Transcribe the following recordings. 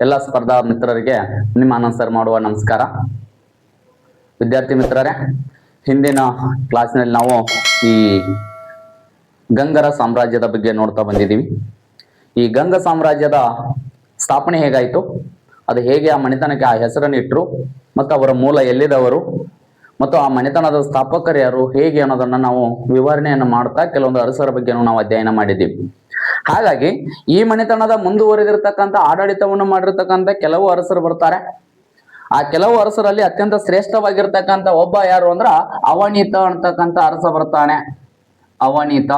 ಎಲ್ಲ ಸ್ಪರ್ಧಾ ಮಿತ್ರರಿಗೆ ನಿಮ್ಮ ಆನಂದ್ ಸರ್ ಮಾಡುವ ನಮಸ್ಕಾರ. ವಿದ್ಯಾರ್ಥಿ ಮಿತ್ರರೇ, ಹಿಂದಿನ ಕ್ಲಾಸ್ನಲ್ಲಿ ನಾವು ಈ ಗಂಗರ ಸಾಮ್ರಾಜ್ಯದ ಬಗ್ಗೆ ನೋಡ್ತಾ ಬಂದಿದ್ದೀವಿ. ಈ ಗಂಗ ಸಾಮ್ರಾಜ್ಯದ ಸ್ಥಾಪನೆ ಹೇಗಾಯಿತು, ಅದು ಹೇಗೆ ಆ ಮನೆತನಕ್ಕೆ ಆ ಹೆಸರನ್ನು ಇಟ್ಟರು, ಮತ್ತು ಅವರ ಮೂಲ ಎಲ್ಲಿದವರು, ಮತ್ತು ಆ ಮನೆತನದ ಸ್ಥಾಪಕರು ಯಾರು, ಹೇಗೆ ಅನ್ನೋದನ್ನ ನಾವು ವಿವರಣೆಯನ್ನು ಮಾಡ್ತಾ ಕೆಲವೊಂದು ಅರಸರ ಬಗ್ಗೆ ನಾವು ಅಧ್ಯಯನ ಮಾಡಿದ್ದೀವಿ. ಹಾಗಾಗಿ ಈ ಮನೆತನದ ಮುಂದುವರೆದಿರ್ತಕ್ಕಂಥ ಆಡಳಿತವನ್ನು ಮಾಡಿರ್ತಕ್ಕಂಥ ಕೆಲವು ಅರಸರು ಬರ್ತಾರೆ. ಆ ಕೆಲವು ಅರಸರಲ್ಲಿ ಅತ್ಯಂತ ಶ್ರೇಷ್ಠವಾಗಿರ್ತಕ್ಕಂಥ ಒಬ್ಬ ಯಾರು ಅಂದ್ರ ಅವನಿತ ಅಂತಕ್ಕಂಥ ಅರಸ ಬರ್ತಾನೆ. ಅವನಿತ,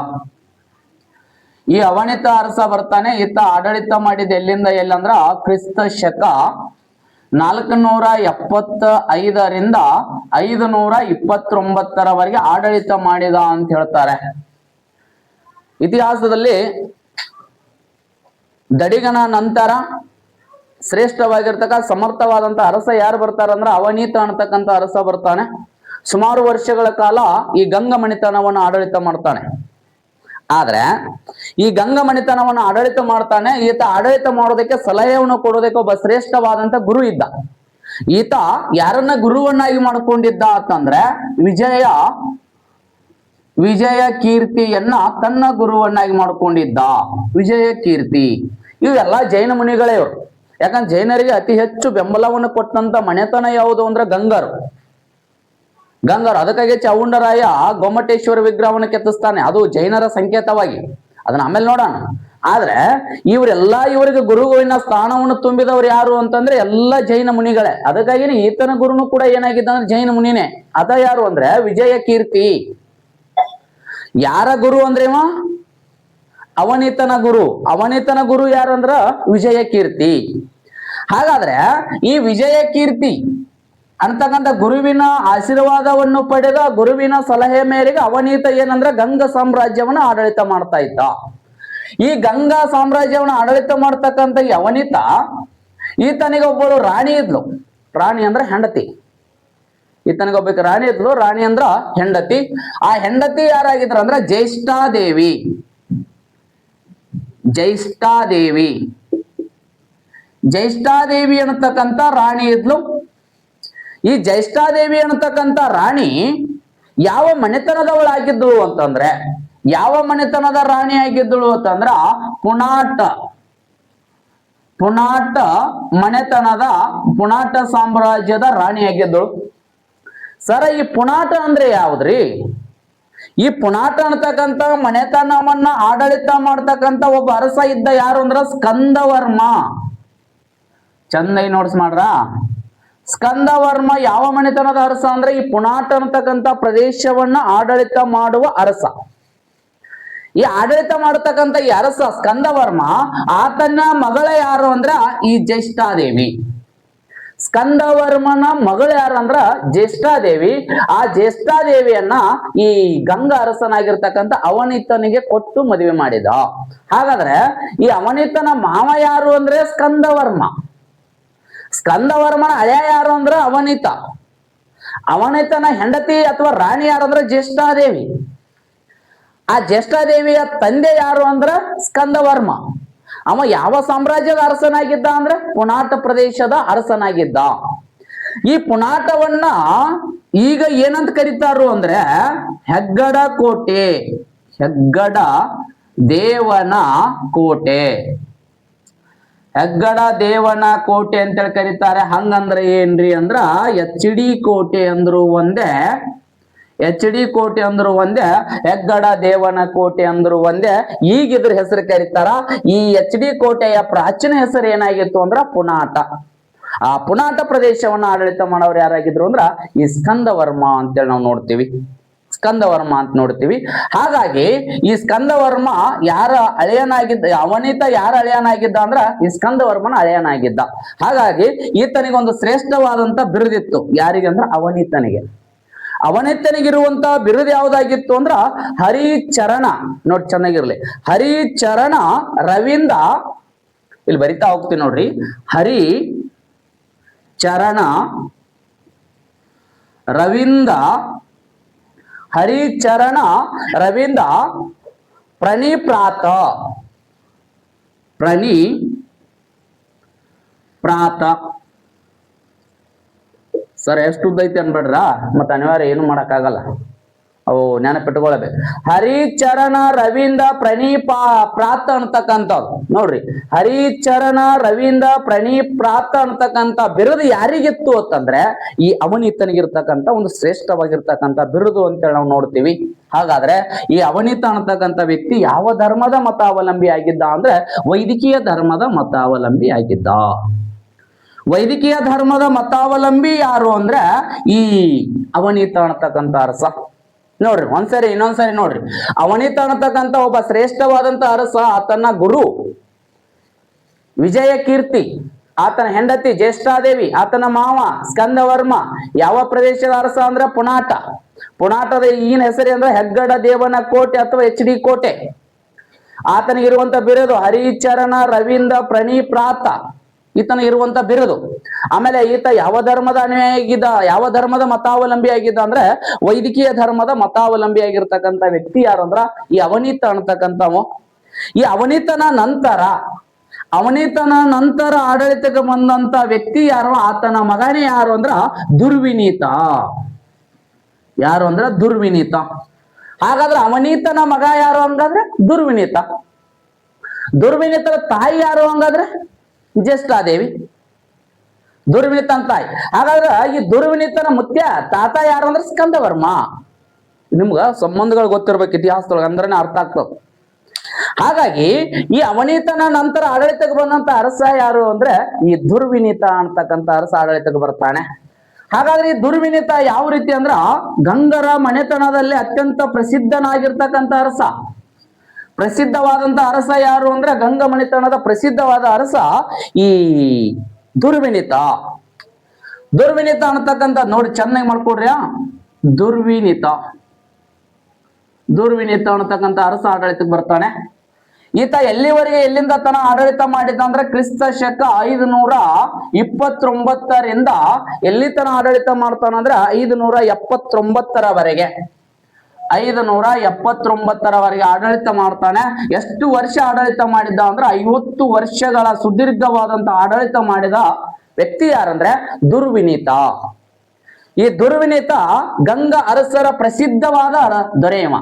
ಈ ಅವನಿತ ಅರಸ ಬರ್ತಾನೆ. ಈತ ಆಡಳಿತ ಮಾಡಿದ ಎಲ್ಲಿಂದ ಎಲ್ಲಂದ್ರ ಕ್ರಿಸ್ತ ಶಕ 475ರಿಂದ 529ರವರೆಗೆ ಆಡಳಿತ ಮಾಡಿದ ಅಂತ ಹೇಳ್ತಾರೆ. ಇತಿಹಾಸದಲ್ಲಿ ದಡಿಗನ ನಂತರ ಶ್ರೇಷ್ಠವಾಗಿರ್ತಕ್ಕ ಸಮರ್ಥವಾದಂತ ಅರಸ ಯಾರು ಬರ್ತಾರಂದ್ರ ಅವನೀತ ಅನ್ನತಕ್ಕಂಥ ಅರಸ ಬರ್ತಾನೆ. ಸುಮಾರು ವರ್ಷಗಳ ಕಾಲ ಈ ಗಂಗ ಮಣಿತನವನ್ನು ಆಡಳಿತ ಮಾಡ್ತಾನೆ. ಆದ್ರೆ ಈ ಗಂಗ ಮಣಿತನವನ್ನು ಆಡಳಿತ ಮಾಡ್ತಾನೆ. ಈತ ಆಡಳಿತ ಮಾಡೋದಕ್ಕೆ ಸಲಹೆಯನ್ನು ಕೊಡೋದಕ್ಕೆ ಒಬ್ಬ ಶ್ರೇಷ್ಠವಾದಂತ ಗುರು ಇದ್ದ. ಈತ ಯಾರನ್ನ ಗುರುವನ್ನಾಗಿ ಮಾಡ್ಕೊಂಡಿದ್ದ ಅಂತಂದ್ರೆ ವಿಜಯ ಕೀರ್ತಿಯನ್ನ ತನ್ನ ಗುರುವನ್ನಾಗಿ ಮಾಡ್ಕೊಂಡಿದ್ದ. ವಿಜಯ ಕೀರ್ತಿ ಇವೆಲ್ಲ ಜೈನ ಮುನಿಗಳೇ ಇವರು. ಯಾಕಂದ್ರೆ ಜೈನರಿಗೆ ಅತಿ ಹೆಚ್ಚು ಬೆಂಬಲವನ್ನು ಕೊಟ್ಟಂತ ಮನೆತನ ಯಾವುದು ಅಂದ್ರೆ ಗಂಗರು. ಅದಕ್ಕಾಗಿ ಚಾವುಂಡರಾಯ ಗೊಮ್ಮಟೇಶ್ವರ ವಿಗ್ರಹವನ್ನು ಕೆತ್ತಿಸ್ತಾನೆ, ಅದು ಜೈನರ ಸಂಕೇತವಾಗಿ. ಅದನ್ನ ಆಮೇಲೆ ನೋಡೋಣ. ಆದ್ರೆ ಇವರಿಗೆ ಗುರುವಿನ ಸ್ಥಾನವನ್ನು ತುಂಬಿದವರು ಯಾರು ಅಂತಂದ್ರೆ ಎಲ್ಲ ಜೈನ ಮುನಿಗಳೇ. ಅದಕ್ಕಾಗಿ ಈತನ ಗುರುನು ಕೂಡ ಏನಾಗಿದ್ದ ಅಂದ್ರೆ ಜೈನ ಮುನಿನೇ. ಅದ ಯಾರು ಅಂದ್ರೆ ವಿಜಯ ಕೀರ್ತಿ. ಯಾರ ಗುರು ಅಂದ್ರೆ ಅವನಿತನ ಗುರು ಯಾರು ಅಂದ್ರ ವಿಜಯ ಕೀರ್ತಿ. ಹಾಗಾದ್ರೆ ಈ ವಿಜಯ ಕೀರ್ತಿ ಅಂತಕ್ಕಂಥ ಗುರುವಿನ ಆಶೀರ್ವಾದವನ್ನು ಪಡೆದ ಗುರುವಿನ ಸಲಹೆ ಮೇರೆಗೆ ಅವನೀತ ಏನಂದ್ರೆ ಗಂಗ ಸಾಮ್ರಾಜ್ಯವನ್ನ ಆಡಳಿತ ಮಾಡ್ತಾ ಇದ್ದ. ಈ ಗಂಗಾ ಸಾಮ್ರಾಜ್ಯವನ್ನು ಆಡಳಿತ ಮಾಡ್ತಕ್ಕಂಥ ಈ ಅವನೀತ, ಈತನಿಗೆ ಒಬ್ಬಳು ರಾಣಿ ಇದ್ಲು. ರಾಣಿ ಅಂದ್ರೆ ಹೆಂಡತಿ. ಈತನಿಗೊಬ್ಬಕ್ಕೆ ರಾಣಿ ಇದ್ಲು. ರಾಣಿ ಅಂದ್ರ ಹೆಂಡತಿ. ಆ ಹೆಂಡತಿ ಯಾರಾಗಿದ್ರ ಅಂದ್ರ ಜ್ಯೇಷ್ಠಾದೇವಿ ಅನ್ನತಕ್ಕಂಥ ರಾಣಿ ಇದ್ಲು. ಈ ಜ್ಯೇಷ್ಠಾದೇವಿ ಅನ್ನತಕ್ಕಂಥ ರಾಣಿ ಯಾವ ಮನೆತನದವಳಾಗಿದ್ದಳು ಅಂತಂದ್ರೆ, ಯಾವ ಮನೆತನದ ರಾಣಿ ಆಗಿದ್ದಳು ಅಂತಂದ್ರ ಪುಣಾಟ ಮನೆತನದ ಪುಣಾಟ ಸಾಮ್ರಾಜ್ಯದ ರಾಣಿ ಆಗಿದ್ದಳು. ಸರ, ಈ ಪುಣಾಟ ಅಂದ್ರೆ ಯಾವ್ದ್ರಿ? ಈ ಪುಣಾಟ ಅಂತಕ್ಕಂಥ ಮನೆತನವನ್ನ ಆಡಳಿತ ಮಾಡ್ತಕ್ಕಂಥ ಒಬ್ಬ ಅರಸ ಇದ್ದ. ಯಾರು ಅಂದ್ರ ಸ್ಕಂದವರ್ಮ. ಚಂದೈ ನೋಟ್ಸ್ ಮಾಡ್ರ. ಸ್ಕಂದವರ್ಮ ಯಾವ ಮನೆತನದ ಅರಸ ಅಂದ್ರೆ ಈ ಪುಣಾಟ ಅಂತಕ್ಕಂಥ ಪ್ರದೇಶವನ್ನ ಆಡಳಿತ ಮಾಡುವ ಅರಸ. ಈ ಆಡಳಿತ ಮಾಡತಕ್ಕಂಥ ಈ ಅರಸ ಸ್ಕಂದವರ್ಮ, ಆತನ ಮಗಳ ಯಾರು ಅಂದ್ರ ಈ ಜ್ಯೇಷ್ಠಾದೇವಿ. ಸ್ಕಂದವರ್ಮನ ಮಗಳು ಯಾರು ಅಂದ್ರ ಜ್ಯೇಷ್ಠಾದೇವಿ. ಆ ಜ್ಯೇಷ್ಠಾದೇವಿಯನ್ನ ಈ ಗಂಗಾ ಅರಸನಾಗಿರ್ತಕ್ಕಂಥ ಅವನಿತನಿಗೆ ಕೊಟ್ಟು ಮದುವೆ ಮಾಡಿದ. ಹಾಗಾದ್ರೆ ಈ ಅವನಿತನ ಮಾವ ಯಾರು ಅಂದ್ರೆ ಸ್ಕಂದವರ್ಮನ ಹಳೆಯ ಯಾರು ಅಂದ್ರ ಅವನಿತ. ಅವನಿತನ ಹೆಂಡತಿ ಅಥವಾ ರಾಣಿ ಯಾರು ಅಂದ್ರ ಜ್ಯೇಷ್ಠಾದೇವಿ. ಆ ಜ್ಯೇಷ್ಠಾದೇವಿಯ ತಂದೆ ಯಾರು ಅಂದ್ರ ಸ್ಕಂದವರ್ಮ. ಅವ ಯಾವ ಸಾಮ್ರಾಜ್ಯದ ಅರಸನಾಗಿದ್ದ ಅಂದ್ರೆ ಪುಣಾಟ ಪ್ರದೇಶದ ಅರಸನಾಗಿದ್ದ. ಈ ಪುಣಾಟವನ್ನ ಈಗ ಏನಂತ ಕರೀತಾರು ಅಂದ್ರೆ ಹೆಗ್ಗಡ ದೇವನ ಕೋಟೆ ಅಂತೇಳಿ ಕರೀತಾರೆ. ಹಂಗಂದ್ರೆ ಏನ್ರಿ ಅಂದ್ರ HD ಕೋಟೆ ಅಂದ್ರು ಒಂದೇ, ಹೆಗ್ಗಡ ದೇವನ ಕೋಟೆ ಅಂದ್ರು ಒಂದೇ. ಈಗ ಇದ್ರ ಹೆಸರು ಕರೀತಾರ. ಈ HD ಕೋಟೆಯ ಪ್ರಾಚೀನ ಹೆಸರು ಏನಾಗಿತ್ತು ಅಂದ್ರ ಪುಣಾಟ. ಆ ಪುಣಾಟ ಪ್ರದೇಶವನ್ನ ಆಡಳಿತ ಮಾಡೋರು ಯಾರಾಗಿದ್ರು ಅಂದ್ರ ಈ ಸ್ಕಂದವರ್ಮ ಅಂತೇಳಿ ನಾವು ನೋಡ್ತೀವಿ. ಹಾಗಾಗಿ ಈ ಸ್ಕಂದವರ್ಮ ಯಾರ ಅಳಿಯನಾಗಿದ್ದ, ಅವನಿತ ಯಾರ ಅಳಿಯನಾಗಿದ್ದ ಅಂದ್ರ ಈ ಸ್ಕಂದವರ್ಮನ ಅಳಿಯನಾಗಿದ್ದ. ಹಾಗಾಗಿ ಈತನಿಗೊಂದು ಶ್ರೇಷ್ಠವಾದಂತ ಬಿರುದಿತ್ತು. ಯಾರಿಗೆ ಅಂದ್ರ ಅವನಿತನಿಗಿರುವಂತ ಬಿರುದು ಯಾವ್ದಾಗಿತ್ತು ಅಂದ್ರ ಹರಿಚರಣ. ನೋಡಿ ಚೆನ್ನಾಗಿರ್ಲಿ, ಹರಿಚರಣ ರವಿಂದ. ಇಲ್ಲಿ ಬರಿತಾ ಹೋಗ್ತೀನಿ ನೋಡ್ರಿ. ಹರಿಚರಣ ರವಿಂದ ಪ್ರಾತ. ಸರ್ ಎಷ್ಟು ಉದ್ದ ಐತಿ ಅನ್ಬೇಡ್ರ, ಮತ್ತೆ ಅನಿವಾರ್ಯ ಏನು ಮಾಡಕ್ಕಾಗಲ್ಲ, ಅವು ನೆನಪಿಟ್ಕೊಳ್ಬೇಕು. ಹರಿಚರಣ ರವೀಂದ್ರ ಪ್ರಣೀಪ ಪ್ರಾತ ಅಂತಕ್ಕಂಥವ್ರು ನೋಡ್ರಿ, ಹರಿಚರಣ ರವೀಂದ್ರ ಪ್ರಾತ ಅಂತಕ್ಕಂಥ ಬಿರುದು ಯಾರಿಗಿತ್ತು ಅಂತಂದ್ರೆ ಈ ಅವನೀತನಿಗಿರ್ತಕ್ಕಂಥ ಒಂದು ಶ್ರೇಷ್ಠವಾಗಿರ್ತಕ್ಕಂಥ ಬಿರುದು ಅಂತೇಳಿ ನಾವು ನೋಡ್ತೀವಿ. ಹಾಗಾದ್ರೆ ಈ ಅವನೀತ ಅಂತಕ್ಕಂಥ ವ್ಯಕ್ತಿ ಯಾವ ಧರ್ಮದ ಮತಾವಲಂಬಿ ಆಗಿದ್ದ ಅಂದ್ರೆ ವೈದಿಕೀಯ ಧರ್ಮದ ಮತಾವಲಂಬಿ ಆಗಿದ್ದ. ವೈದಿಕೀಯ ಧರ್ಮದ ಮತಾವಲಂಬಿ ಯಾರು ಅಂದ್ರೆ ಈ ಅವನೀತ ಅನ್ನತಕ್ಕಂಥ ಅರಸ. ನೋಡ್ರಿ ಒಂದ್ಸರಿ ಇನ್ನೊಂದ್ಸರಿ ನೋಡ್ರಿ, ಅವನೀತ ಅನ್ನತಕ್ಕಂಥ ಒಬ್ಬ ಶ್ರೇಷ್ಠವಾದಂತ ಅರಸ, ಆತನ ಗುರು ವಿಜಯ ಕೀರ್ತಿ, ಆತನ ಹೆಂಡತಿ ಜ್ಯೇಷ್ಠಾದೇವಿ, ಆತನ ಮಾವ ಸ್ಕಂದವರ್ಮ. ಯಾವ ಪ್ರದೇಶದ ಅರಸ ಅಂದ್ರೆ ಪುಣಾಟ. ಪುಣಾಟದ ಈಗಿನ ಹೆಸರು ಅಂದ್ರೆ ಹೆಗ್ಗಡ ದೇವನ ಕೋಟೆ ಅಥವಾ HD ಕೋಟೆ. ಆತನಿಗಿರುವಂತ ಬಿರುದು ಹರಿಚರಣ ರವೀಂದ್ರ ಪ್ರಾತ, ಈತನ ಇರುವಂತ ಬಿರುದು. ಆಮೇಲೆ ಈತ ಯಾವ ಧರ್ಮದ ಅನ್ವಯ ಆಗಿದ್ದ, ಯಾವ ಧರ್ಮದ ಮತಾವಲಂಬಿ ಆಗಿದ್ದ ಅಂದ್ರೆ ವೈದಿಕೀಯ ಧರ್ಮದ ಮತಾವಲಂಬಿ ಆಗಿರ್ತಕ್ಕಂಥ ವ್ಯಕ್ತಿ ಯಾರು ಅಂದ್ರ ಈ ಅವನೀತ ಅನ್ನತಕ್ಕಂಥವು. ಈ ಅವನೀತನ ನಂತರ ಆಡಳಿತಕ್ಕೆ ಬಂದಂತ ವ್ಯಕ್ತಿ ಯಾರು, ಆತನ ಮಗನೇ ಯಾರು ಅಂದ್ರ ದುರ್ವಿನೀತ. ಯಾರು ಅಂದ್ರ ದುರ್ವಿನೀತ. ಹಾಗಾದ್ರೆ ಅವನೀತನ ಮಗ ಯಾರು ಹಂಗಾದ್ರೆ ದುರ್ವಿನೀತ. ದುರ್ವಿನೀತರ ತಾಯಿ ಯಾರು ಹಂಗಾದ್ರೆ ಜ್ಯೇಷ್ಠಾದೇವಿ, ದುರ್ವಿನೀತನ ತಾಯಿ. ಹಾಗಾದ್ರೆ ಈ ದುರ್ವಿನೀತನ ಮುತ್ಯ ತಾತ ಯಾರು ಅಂದ್ರೆ ಸ್ಕಂದವರ್ಮ. ನಿಮ್ಗ ಸಂಬಂಧಗಳು ಗೊತ್ತಿರ್ಬೇಕು ಇತಿಹಾಸದೊಳಗೆ, ಅಂದ್ರೆ ಅರ್ಥ ಆಗ್ತದೆ. ಹಾಗಾಗಿ ಈ ಅವನೀತನ ನಂತರ ಆಡಳಿತಕ್ಕೆ ಬಂದಂತ ಅರಸ ಯಾರು ಅಂದ್ರೆ ಈ ದುರ್ವಿನೀತ ಅಂತಕ್ಕಂಥ ಅರಸ ಆಡಳಿತಕ್ಕೆ ಬರ್ತಾನೆ. ಹಾಗಾದ್ರೆ ಈ ದುರ್ವಿನೀತ ಯಾವ ರೀತಿ ಅಂದ್ರ ಗಂಗರ ಮನೆತನದಲ್ಲಿ ಅತ್ಯಂತ ಪ್ರಸಿದ್ಧನಾಗಿರ್ತಕ್ಕಂಥ ಅರಸ. ಪ್ರಸಿದ್ಧವಾದಂತ ಅರಸ ಯಾರು ಅಂದ್ರೆ ಗಂಗ ಮನೆತನದ ಪ್ರಸಿದ್ಧವಾದ ಅರಸ ಈ ದುರ್ವಿನೀತ. ದುರ್ವಿನೀತ ಅನ್ನತಕ್ಕಂಥ ನೋಡಿ ಚೆನ್ನಾಗಿ ಮಾಡ್ಕೊಡ್ರಿ, ದುರ್ವಿನೀತ ಅನ್ನತಕ್ಕಂಥ ಅರಸ ಆಡಳಿತಕ್ಕೆ ಬರ್ತಾನೆ. ಈತ ಎಲ್ಲಿವರೆಗೆ ಎಲ್ಲಿಂದ ತನ ಆಡಳಿತ ಮಾಡಿದ ಅಂದ್ರೆ ಕ್ರಿಸ್ತ ಶಕ 529ರಿಂದ ಎಲ್ಲಿ ತನ ಆಡಳಿತ ಮಾಡ್ತಾನಂದ್ರೆ 579ರವರೆಗೆ. 579ರವರೆಗೆ ಆಡಳಿತ ಮಾಡ್ತಾನೆ. ಎಷ್ಟು ವರ್ಷ ಆಡಳಿತ ಮಾಡಿದ್ದ ಅಂದ್ರೆ 50 ವರ್ಷಗಳ ಸುದೀರ್ಘವಾದಂತ ಆಡಳಿತ ಮಾಡಿದ ವ್ಯಕ್ತಿ ಯಾರಂದ್ರೆ ದುರ್ವಿನೀತ. ಈ ದುರ್ವಿನೀತ ಗಂಗ ಅರಸರ ಪ್ರಸಿದ್ಧವಾದ ದೊರೆಯವ.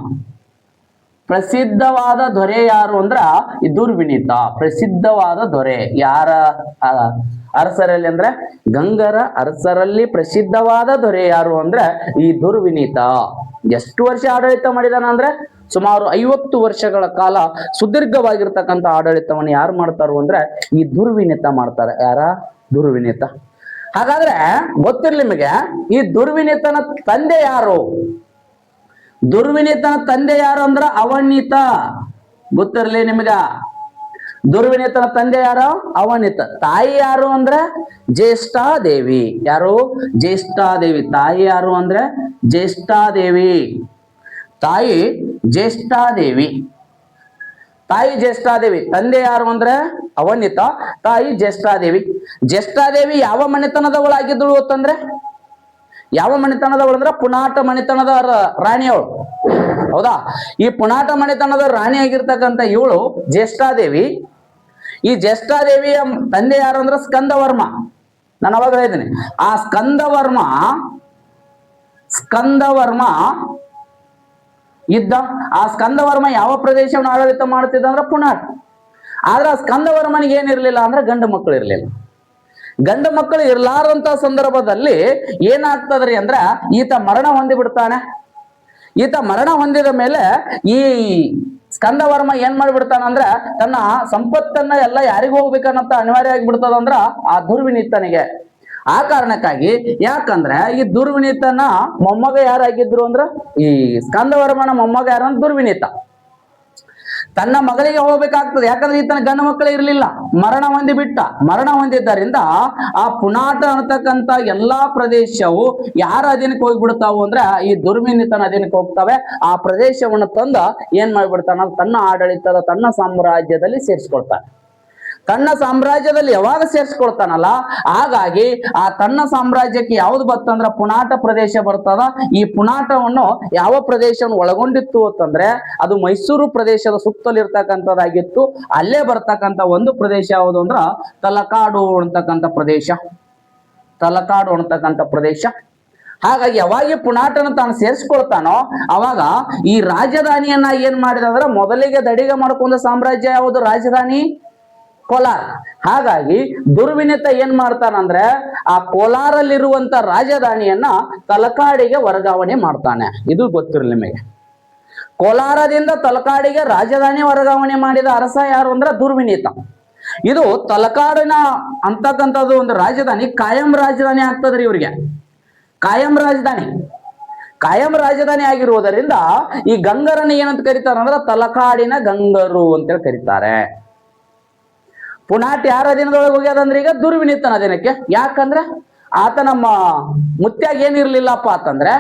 ಪ್ರಸಿದ್ಧವಾದ ದೊರೆ ಯಾರು ಅಂದ್ರ ಈ ದುರ್ವಿನೀತ. ಪ್ರಸಿದ್ಧವಾದ ದೊರೆ ಯಾರ ಅರಸರಲ್ಲಿ ಅಂದ್ರೆ ಗಂಗರ ಅರಸರಲ್ಲಿ ಪ್ರಸಿದ್ಧವಾದ ದೊರೆ ಯಾರು ಅಂದ್ರೆ ಈ ದುರ್ವಿನೀತ. ಎಷ್ಟು ವರ್ಷ ಆಡಳಿತ ಮಾಡಿದಾನ ಅಂದ್ರೆ ಸುಮಾರು 50 ವರ್ಷಗಳ ಕಾಲ ಸುದೀರ್ಘವಾಗಿರ್ತಕ್ಕಂಥ ಆಡಳಿತವನ್ನು ಯಾರು ಮಾಡ್ತಾರೋ ಅಂದ್ರೆ ಈ ದುರ್ವಿನೀತ ಮಾಡ್ತಾರೆ. ಯಾರ? ದುರ್ವಿನೀತ. ಹಾಗಾದ್ರೆ ಗೊತ್ತಿರ್ಲಿ ನಿಮಗೆ, ಈ ದುರ್ವಿನೀತನ ತಂದೆ ಯಾರು? ದುರ್ವಿನೀತನ ತಂದೆ ಯಾರು ಅಂದ್ರ ಅವನೀತ. ಗೊತ್ತಿರ್ಲಿ ನಿಮ್ಗ, ದುರ್ವಿನೀತನ ತಂದೆ ಯಾರು? ಅವನೀತ. ತಾಯಿ ಯಾರು ಅಂದ್ರೆ ಜ್ಯೇಷ್ಠಾದೇವಿ. ಯಾರು? ಜ್ಯೇಷ್ಠಾದೇವಿ. ತಾಯಿ ಯಾರು ಅಂದ್ರೆ ಜ್ಯೇಷ್ಠಾದೇವಿ. ತಾಯಿ ಜ್ಯೇಷ್ಠಾದೇವಿ. ತಾಯಿ ಜ್ಯೇಷ್ಠಾದೇವಿ. ತಂದೆ ಯಾರು ಅಂದ್ರೆ ಅವನೀತ, ತಾಯಿ ಜ್ಯೇಷ್ಠಾದೇವಿ. ಜ್ಯೇಷ್ಠಾದೇವಿ ಯಾವ ಮನೆತನದವಳಾಗಿದ್ದಳು ಅಂತಂದ್ರೆ, ಯಾವ ಮನೆತನದವಳು ಅಂದ್ರೆ ಪುಣಾಟ ಮನೆತನದ ರಾಣಿಯವಳು. ಹೌದಾ? ಈ ಪುಣಾಟ ಮನೆತನದ ರಾಣಿ ಆಗಿರ್ತಕ್ಕಂಥ ಇವಳು ಜ್ಯೇಷ್ಠಾದೇವಿ. ಈ ಜ್ಯೇಷ್ಠಾದೇವಿಯ ತಂದೆ ಯಾರು ಅಂದ್ರೆ ಸ್ಕಂದವರ್ಮ. ನಾನು ಅವಾಗ ಹೇಳಿದ್ದೀನಿ, ಆ ಸ್ಕಂದವರ್ಮ ಇದ್ದ. ಆ ಸ್ಕಂದವರ್ಮ ಯಾವ ಪ್ರದೇಶವನ್ನು ಆಡಳಿತ ಮಾಡ್ತಿದ್ದ ಅಂದ್ರೆ ಪುಣಾಟ. ಆದ್ರೆ ಆ ಸ್ಕಂದವರ್ಮನಿಗೆ ಏನಿರ್ಲಿಲ್ಲ ಅಂದ್ರೆ ಗಂಡು ಮಕ್ಕಳು ಇರ್ಲಿಲ್ಲ. ಗಂಡು ಮಕ್ಕಳು ಇರ್ಲಾರಂತ ಸಂದರ್ಭದಲ್ಲಿ ಏನಾಗ್ತದ್ರಿ ಅಂದ್ರ ಈತ ಮರಣ ಹೊಂದಿ ಬಿಡ್ತಾನೆ. ಈತ ಮರಣ ಹೊಂದಿದ ಮೇಲೆ ಈ ಸ್ಕಂದವರ್ಮ ಏನ್ ಮಾಡಿಬಿಡ್ತಾನಂದ್ರ ತನ್ನ ಸಂಪತ್ತನ್ನ ಎಲ್ಲ ಯಾರಿಗೂ ಹೋಗ್ಬೇಕನ್ನಂತ ಅನಿವಾರ್ಯ ಆಗಿಬಿಡ್ತದಂದ್ರ ಆ ದುರ್ವಿನೀತನಿಗೆ. ಆ ಕಾರಣಕ್ಕಾಗಿ, ಯಾಕಂದ್ರೆ ಈ ದುರ್ವಿನೀತನ ಮೊಮ್ಮಗ ಯಾರಾಗಿದ್ರು ಅಂದ್ರ ಈ ಸ್ಕಂದವರ್ಮನ ಮೊಮ್ಮಗ ಯಾರಂದ್ರ ದುರ್ವಿನೀತ. ತನ್ನ ಮಗಳಿಗೆ ಹೋಗ್ಬೇಕಾಗ್ತದೆ, ಯಾಕಂದ್ರೆ ಈತನ ಗಂಡು ಮಕ್ಕಳೇ ಇರ್ಲಿಲ್ಲ, ಮರಣ ಹೊಂದಿ ಬಿಟ್ಟ. ಮರಣ ಹೊಂದಿದ್ದರಿಂದ ಆ ಪುಣಾಟ ಅನ್ನತಕ್ಕಂತ ಎಲ್ಲಾ ಪ್ರದೇಶವು ಯಾರ ಅಧೀನಕ್ಕೆ ಹೋಗ್ಬಿಡ್ತಾವು ಅಂದ್ರೆ ಈ ದುರ್ವಿನೀತನ ಅಧೀನಕ್ಕೆ ಹೋಗ್ತವೆ. ಆ ಪ್ರದೇಶವನ್ನು ತಂದ ಏನ್ ಮಾಡ್ಬಿಡ್ತಾನ, ತನ್ನ ಆಡಳಿತದ ತನ್ನ ಸಾಮ್ರಾಜ್ಯದಲ್ಲಿ ಸೇರಿಸ್ಕೊಳ್ತಾನೆ. ತನ್ನ ಸಾಮ್ರಾಜ್ಯದಲ್ಲಿ ಯಾವಾಗ ಸೇರಿಸ್ಕೊಳ್ತಾನಲ್ಲ, ಹಾಗಾಗಿ ಆ ತನ್ನ ಸಾಮ್ರಾಜ್ಯಕ್ಕೆ ಯಾವ್ದು ಬರ್ತಂದ್ರ ಪುನಾಟ ಪ್ರದೇಶ ಬರ್ತದ. ಈ ಪುನಾಟವನ್ನು ಯಾವ ಪ್ರದೇಶವನ್ನು ಒಳಗೊಂಡಿತ್ತು ಅಂತಂದ್ರೆ ಅದು ಮೈಸೂರು ಪ್ರದೇಶದ ಸುತ್ತಲಿರ್ತಕ್ಕಂಥದ್ದಾಗಿತ್ತು. ಅಲ್ಲೇ ಬರ್ತಕ್ಕಂಥ ಒಂದು ಪ್ರದೇಶ ಯಾವುದು ಅಂದ್ರ ತಲಕಾಡು ಅಂತಕ್ಕಂಥ ಪ್ರದೇಶ. ತಲಕಾಡು ಅಂತಕ್ಕಂಥ ಪ್ರದೇಶ. ಹಾಗಾಗಿ ಯಾವಾಗ ಪುನಾಟನ ತಾನು ಸೇರಿಸ್ಕೊಳ್ತಾನೋ ಅವಾಗ ಈ ರಾಜಧಾನಿಯನ್ನ ಏನ್ ಮಾಡಿದ ಅಂದ್ರೆ ಮೊದಲಿಗೆ ದಡಿಗೆ ಮಾಡ್ಕೊಂಡ ಸಾಮ್ರಾಜ್ಯ ಯಾವುದು? ರಾಜಧಾನಿ ಕೋಲಾರ. ಹಾಗಾಗಿ ದುರ್ವಿನಿತ ಏನ್ ಮಾಡ್ತಾನಂದ್ರೆ ಆ ಕೋಲಾರಲ್ಲಿರುವಂತ ರಾಜಧಾನಿಯನ್ನ ತಲಕಾಡಿಗೆ ವರ್ಗಾವಣೆ ಮಾಡ್ತಾನೆ. ಇದು ಗೊತ್ತಿರಲಿ ನಿಮಗೆ. ಕೋಲಾರದಿಂದ ತಲಕಾಡಿಗೆ ರಾಜಧಾನಿ ವರ್ಗಾವಣೆ ಮಾಡಿದ ಅರಸ ಯಾರು ಅಂದ್ರೆ ದುರ್ವಿನೀತ. ಇದು ತಲಕಾಡಿನ ಅಂತಕ್ಕಂಥದ್ದು ಒಂದು ರಾಜಧಾನಿ ಕಾಯಂ ರಾಜಧಾನಿ ಆಗ್ತದ್ರಿ ಇವ್ರಿಗೆ. ಕಾಯಂ ರಾಜಧಾನಿ ಆಗಿರುವುದರಿಂದ ಈ ಗಂಗರನ್ನ ಏನಂತ ಕರೀತಾರ ಅಂದ್ರೆ ತಲಕಾಡಿನ ಗಂಗರು ಅಂತೇಳಿ ಕರೀತಾರೆ. ಪುನಾಟ ಯಾರ ದಿನದೊಳಗೆ ಹೋಗ್ಯದಂದ್ರೆ ಈಗ ದುರ್ವಿನೀತನ ದಿನಕ್ಕೆ. ಯಾಕಂದ್ರೆ ಆತ ನಮ್ಮ ಮುತ್ಯಾಗ ಏನಿರ್ಲಿಲ್ಲಪ್ಪ ಅಂತಂದ್ರೆ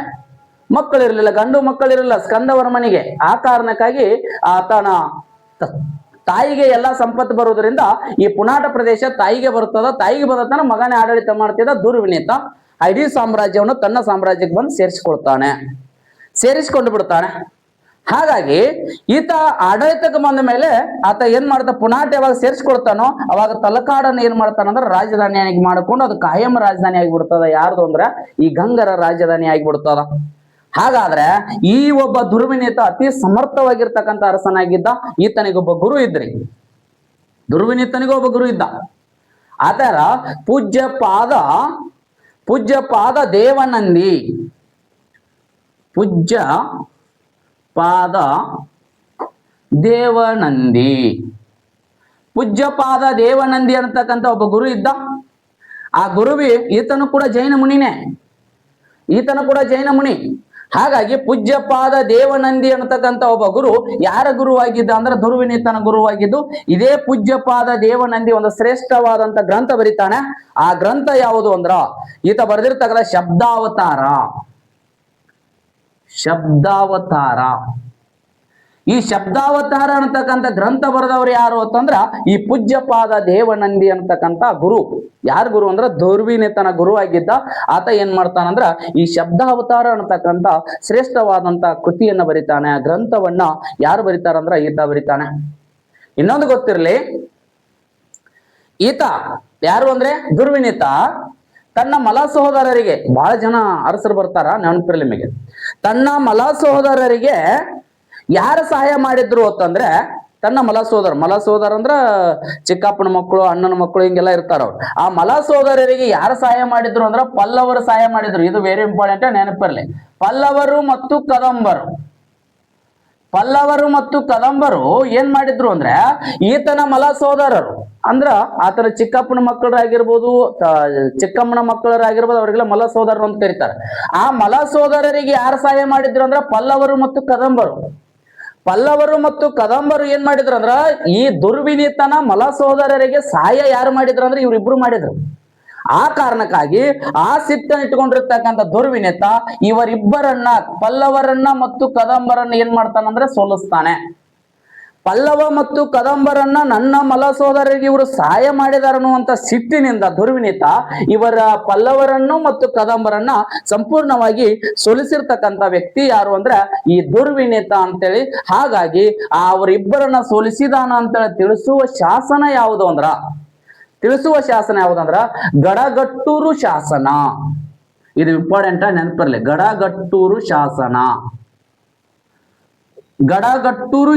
ಮಕ್ಕಳಿರ್ಲಿಲ್ಲ, ಗಂಡು ಮಕ್ಕಳಿರಲಿಲ್ಲ ಸ್ಕಂದವರ್ಮನಿಗೆ. ಆ ಕಾರಣಕ್ಕಾಗಿ ಆತನ ತಾಯಿಗೆ ಎಲ್ಲಾ ಸಂಪತ್ತು ಬರುವುದರಿಂದ ಈ ಪುನಾಟ ಪ್ರದೇಶ ತಾಯಿಗೆ ಬರ್ತದ. ತಾಯಿಗೆ ಬಂದ ಮಗನೇ ಆಡಳಿತ ಮಾಡ್ತಿದ್ದ ದುರ್ವಿನೀತ. ಇಡೀ ಸಾಮ್ರಾಜ್ಯವನ್ನು ತನ್ನ ಸಾಮ್ರಾಜ್ಯಕ್ಕೆ ಬಂದು ಸೇರಿಸಿಕೊಂಡು ಬಿಡ್ತಾನೆ. ಹಾಗಾಗಿ ಈತ ಆಡಳಿತಕ್ಕೆ ಬಂದ ಮೇಲೆ ಆತ ಏನ್ ಮಾಡ್ತಾ ಪುನಾಟ ಯಾವಾಗ ಸೇರಿಸ್ಕೊಳ್ತಾನೋ ಅವಾಗ ತಲಕಾಡನ್ನು ಏನ್ ಮಾಡ್ತಾನಂದ್ರೆ ರಾಜಧಾನಿಯಾಗಿ ಮಾಡಿಕೊಂಡು ಅದು ಕಾಯಂ ರಾಜಧಾನಿ ಆಗಿಬಿಡ್ತದ. ಯಾರ್ದು ಅಂದ್ರೆ ಈ ಗಂಗರ ರಾಜಧಾನಿ ಆಗಿಬಿಡ್ತದ. ಹಾಗಾದ್ರೆ ಈ ಒಬ್ಬ ದುರ್ವಿನೀತ ಅತಿ ಸಮರ್ಥವಾಗಿರ್ತಕ್ಕಂಥ ಅರಸನಾಗಿದ್ದ. ಈತನಿಗೊಬ್ಬ ಗುರು ಇದ್ರಿ, ದುರ್ವಿನೀತನಿಗೊಬ್ಬ ಗುರು ಇದ್ದ. ಆತರ ಪೂಜ್ಯಪಾದ ದೇವನಂದಿ. ಪೂಜ್ಯಪಾದ ದೇವನಂದಿ ಅಂತಕ್ಕಂಥ ಒಬ್ಬ ಗುರು ಇದ್ದ. ಆ ಗುರುವಿ ಈತನು ಕೂಡ ಜೈನ ಮುನಿ. ಹಾಗಾಗಿ ಪೂಜ್ಯಪಾದ ದೇವನಂದಿ ಅನ್ನತಕ್ಕಂಥ ಒಬ್ಬ ಗುರು ಯಾರ ಗುರುವಾಗಿದ್ದ ಅಂದ್ರೆ ದುರ್ವಿನೀತನ ಗುರುವಾಗಿದ್ದು. ಇದೇ ಪೂಜ್ಯಪಾದ ದೇವನಂದಿ ಒಂದು ಶ್ರೇಷ್ಠವಾದಂತ ಗ್ರಂಥ ಬರೀತಾನೆ. ಆ ಗ್ರಂಥ ಯಾವುದು ಅಂದ್ರ ಈತ ಬರೆದಿರ್ತಕ್ಕಂಥ ಶಬ್ದಾವತಾರ. ಈ ಶಬ್ದಾವತಾರ ಅನ್ನತಕ್ಕಂಥ ಗ್ರಂಥ ಬರೆದವರು ಯಾರು ಅಂತಂದ್ರ ಈ ಪೂಜ್ಯಪಾದ ದೇವನಂದಿ ಅಂತಕ್ಕಂಥ ಗುರು. ಯಾರ ಗುರು ಅಂದ್ರ ದುರ್ವಿನೀತನ ಗುರು ಆಗಿದ್ದ. ಆತ ಏನ್ ಮಾಡ್ತಾನಂದ್ರ ಈ ಶಬ್ದಾವತಾರ ಅನ್ನತಕ್ಕಂಥ ಶ್ರೇಷ್ಠವಾದಂತ ಕೃತಿಯನ್ನ ಬರಿತಾನೆ. ಆ ಗ್ರಂಥವನ್ನ ಯಾರು ಬರಿತಾರಂದ್ರ ಈತ ಬರಿತಾನೆ. ಇನ್ನೊಂದು ಗೊತ್ತಿರ್ಲಿ, ಈತ ಯಾರು ಅಂದ್ರೆ ದುರ್ವಿನೀತ ತನ್ನ ಮಲ ಸಹೋದರರಿಗೆ, ಬಹಳ ಜನ ಅರಸರು ಬರ್ತಾರ ನೆನಪಿರ್ಲಿ ನಿಮಗೆ, ತನ್ನ ಮಲ ಸಹೋದರರಿಗೆ ಯಾರು ಸಹಾಯ ಮಾಡಿದ್ರು ಅಂತಂದ್ರೆ ತನ್ನ ಮಲ ಸೋದರ ಅಂದ್ರ ಚಿಕ್ಕಪ್ಪನ ಮಕ್ಕಳು, ಅಣ್ಣನ ಮಕ್ಕಳು ಹಿಂಗೆಲ್ಲ ಇರ್ತಾರ ಅವ್ರು. ಆ ಮಲ ಸೋದರರಿಗೆ ಯಾರು ಸಹಾಯ ಮಾಡಿದ್ರು ಅಂದ್ರ ಪಲ್ಲವರು ಸಹಾಯ ಮಾಡಿದ್ರು. ಇದು ವೆರಿ ಇಂಪಾರ್ಟೆಂಟ್, ನೆನಪಿರ್ಲಿ. ಪಲ್ಲವರು ಮತ್ತು ಕದಂಬರು ಏನ್ ಮಾಡಿದ್ರು ಅಂದ್ರೆ ಈತನ ಮಲ ಸೋದರರು ಅಂದ್ರ ಆತನ ಚಿಕ್ಕಪ್ಪನ ಮಕ್ಕಳಾಗಿರ್ಬೋದು, ಚಿಕ್ಕಮ್ಮನ ಮಕ್ಕಳರಾಗಿರ್ಬೋದು, ಅವರಿಗೆಲ್ಲ ಮಲ ಸೋದರರು ಅಂತ ಕರೀತಾರೆ. ಆ ಮಲ ಸೋದರರಿಗೆ ಯಾರು ಸಹಾಯ ಮಾಡಿದ್ರು ಅಂದ್ರ ಪಲ್ಲವರು ಮತ್ತು ಕದಂಬರು ಏನ್ ಮಾಡಿದ್ರು ಅಂದ್ರ ಈ ದುರ್ವಿನೀತನ ಮಲ ಸೋದರರಿಗೆ ಸಹಾಯ ಯಾರು ಮಾಡಿದ್ರು ಅಂದ್ರೆ ಇವರಿಬ್ರು ಮಾಡಿದ್ರು. ಆ ಕಾರಣಕ್ಕಾಗಿ ಆ ಸಿಟ್ಟನ್ನು ಇಟ್ಕೊಂಡಿರ್ತಕ್ಕಂಥ ದುರ್ವಿನೀತ ಇವರಿಬ್ಬರನ್ನ, ಪಲ್ಲವರನ್ನ ಮತ್ತು ಕದಂಬರನ್ನ ಏನ್ ಮಾಡ್ತಾನಂದ್ರೆ ಸೋಲಿಸ್ತಾನೆ. ಪಲ್ಲವ ಮತ್ತು ಕದಂಬರನ್ನ ನನ್ನ ಮಲ ಸೋದರರಿಗೆ ಇವರು ಸಹಾಯ ಮಾಡಿದಾರ ಅನ್ನುವಂತ ಸಿಟ್ಟಿನಿಂದ ದುರ್ವಿನೀತ ಇವರ ಪಲ್ಲವರನ್ನು ಮತ್ತು ಕದಂಬರನ್ನ ಸಂಪೂರ್ಣವಾಗಿ ಸೋಲಿಸಿರ್ತಕ್ಕಂಥ ವ್ಯಕ್ತಿ ಯಾರು ಅಂದ್ರೆ ಈ ದುರ್ವಿನೀತ ಅಂತೇಳಿ. ಹಾಗಾಗಿ ಅವರಿಬ್ಬರನ್ನ ಸೋಲಿಸಿದಾನ ಅಂತೇಳಿ ತಿಳಿಸುವ ಶಾಸನ ಯಾವುದು ಅಂದ್ರ ಗಡಗಟ್ಟೂರು ಶಾಸನ. ಇದು ಇಂಪಾರ್ಟೆಂಟ್, ನೆನಪಿರ್ಲಿ. ಗಡಗಟ್ಟೂರು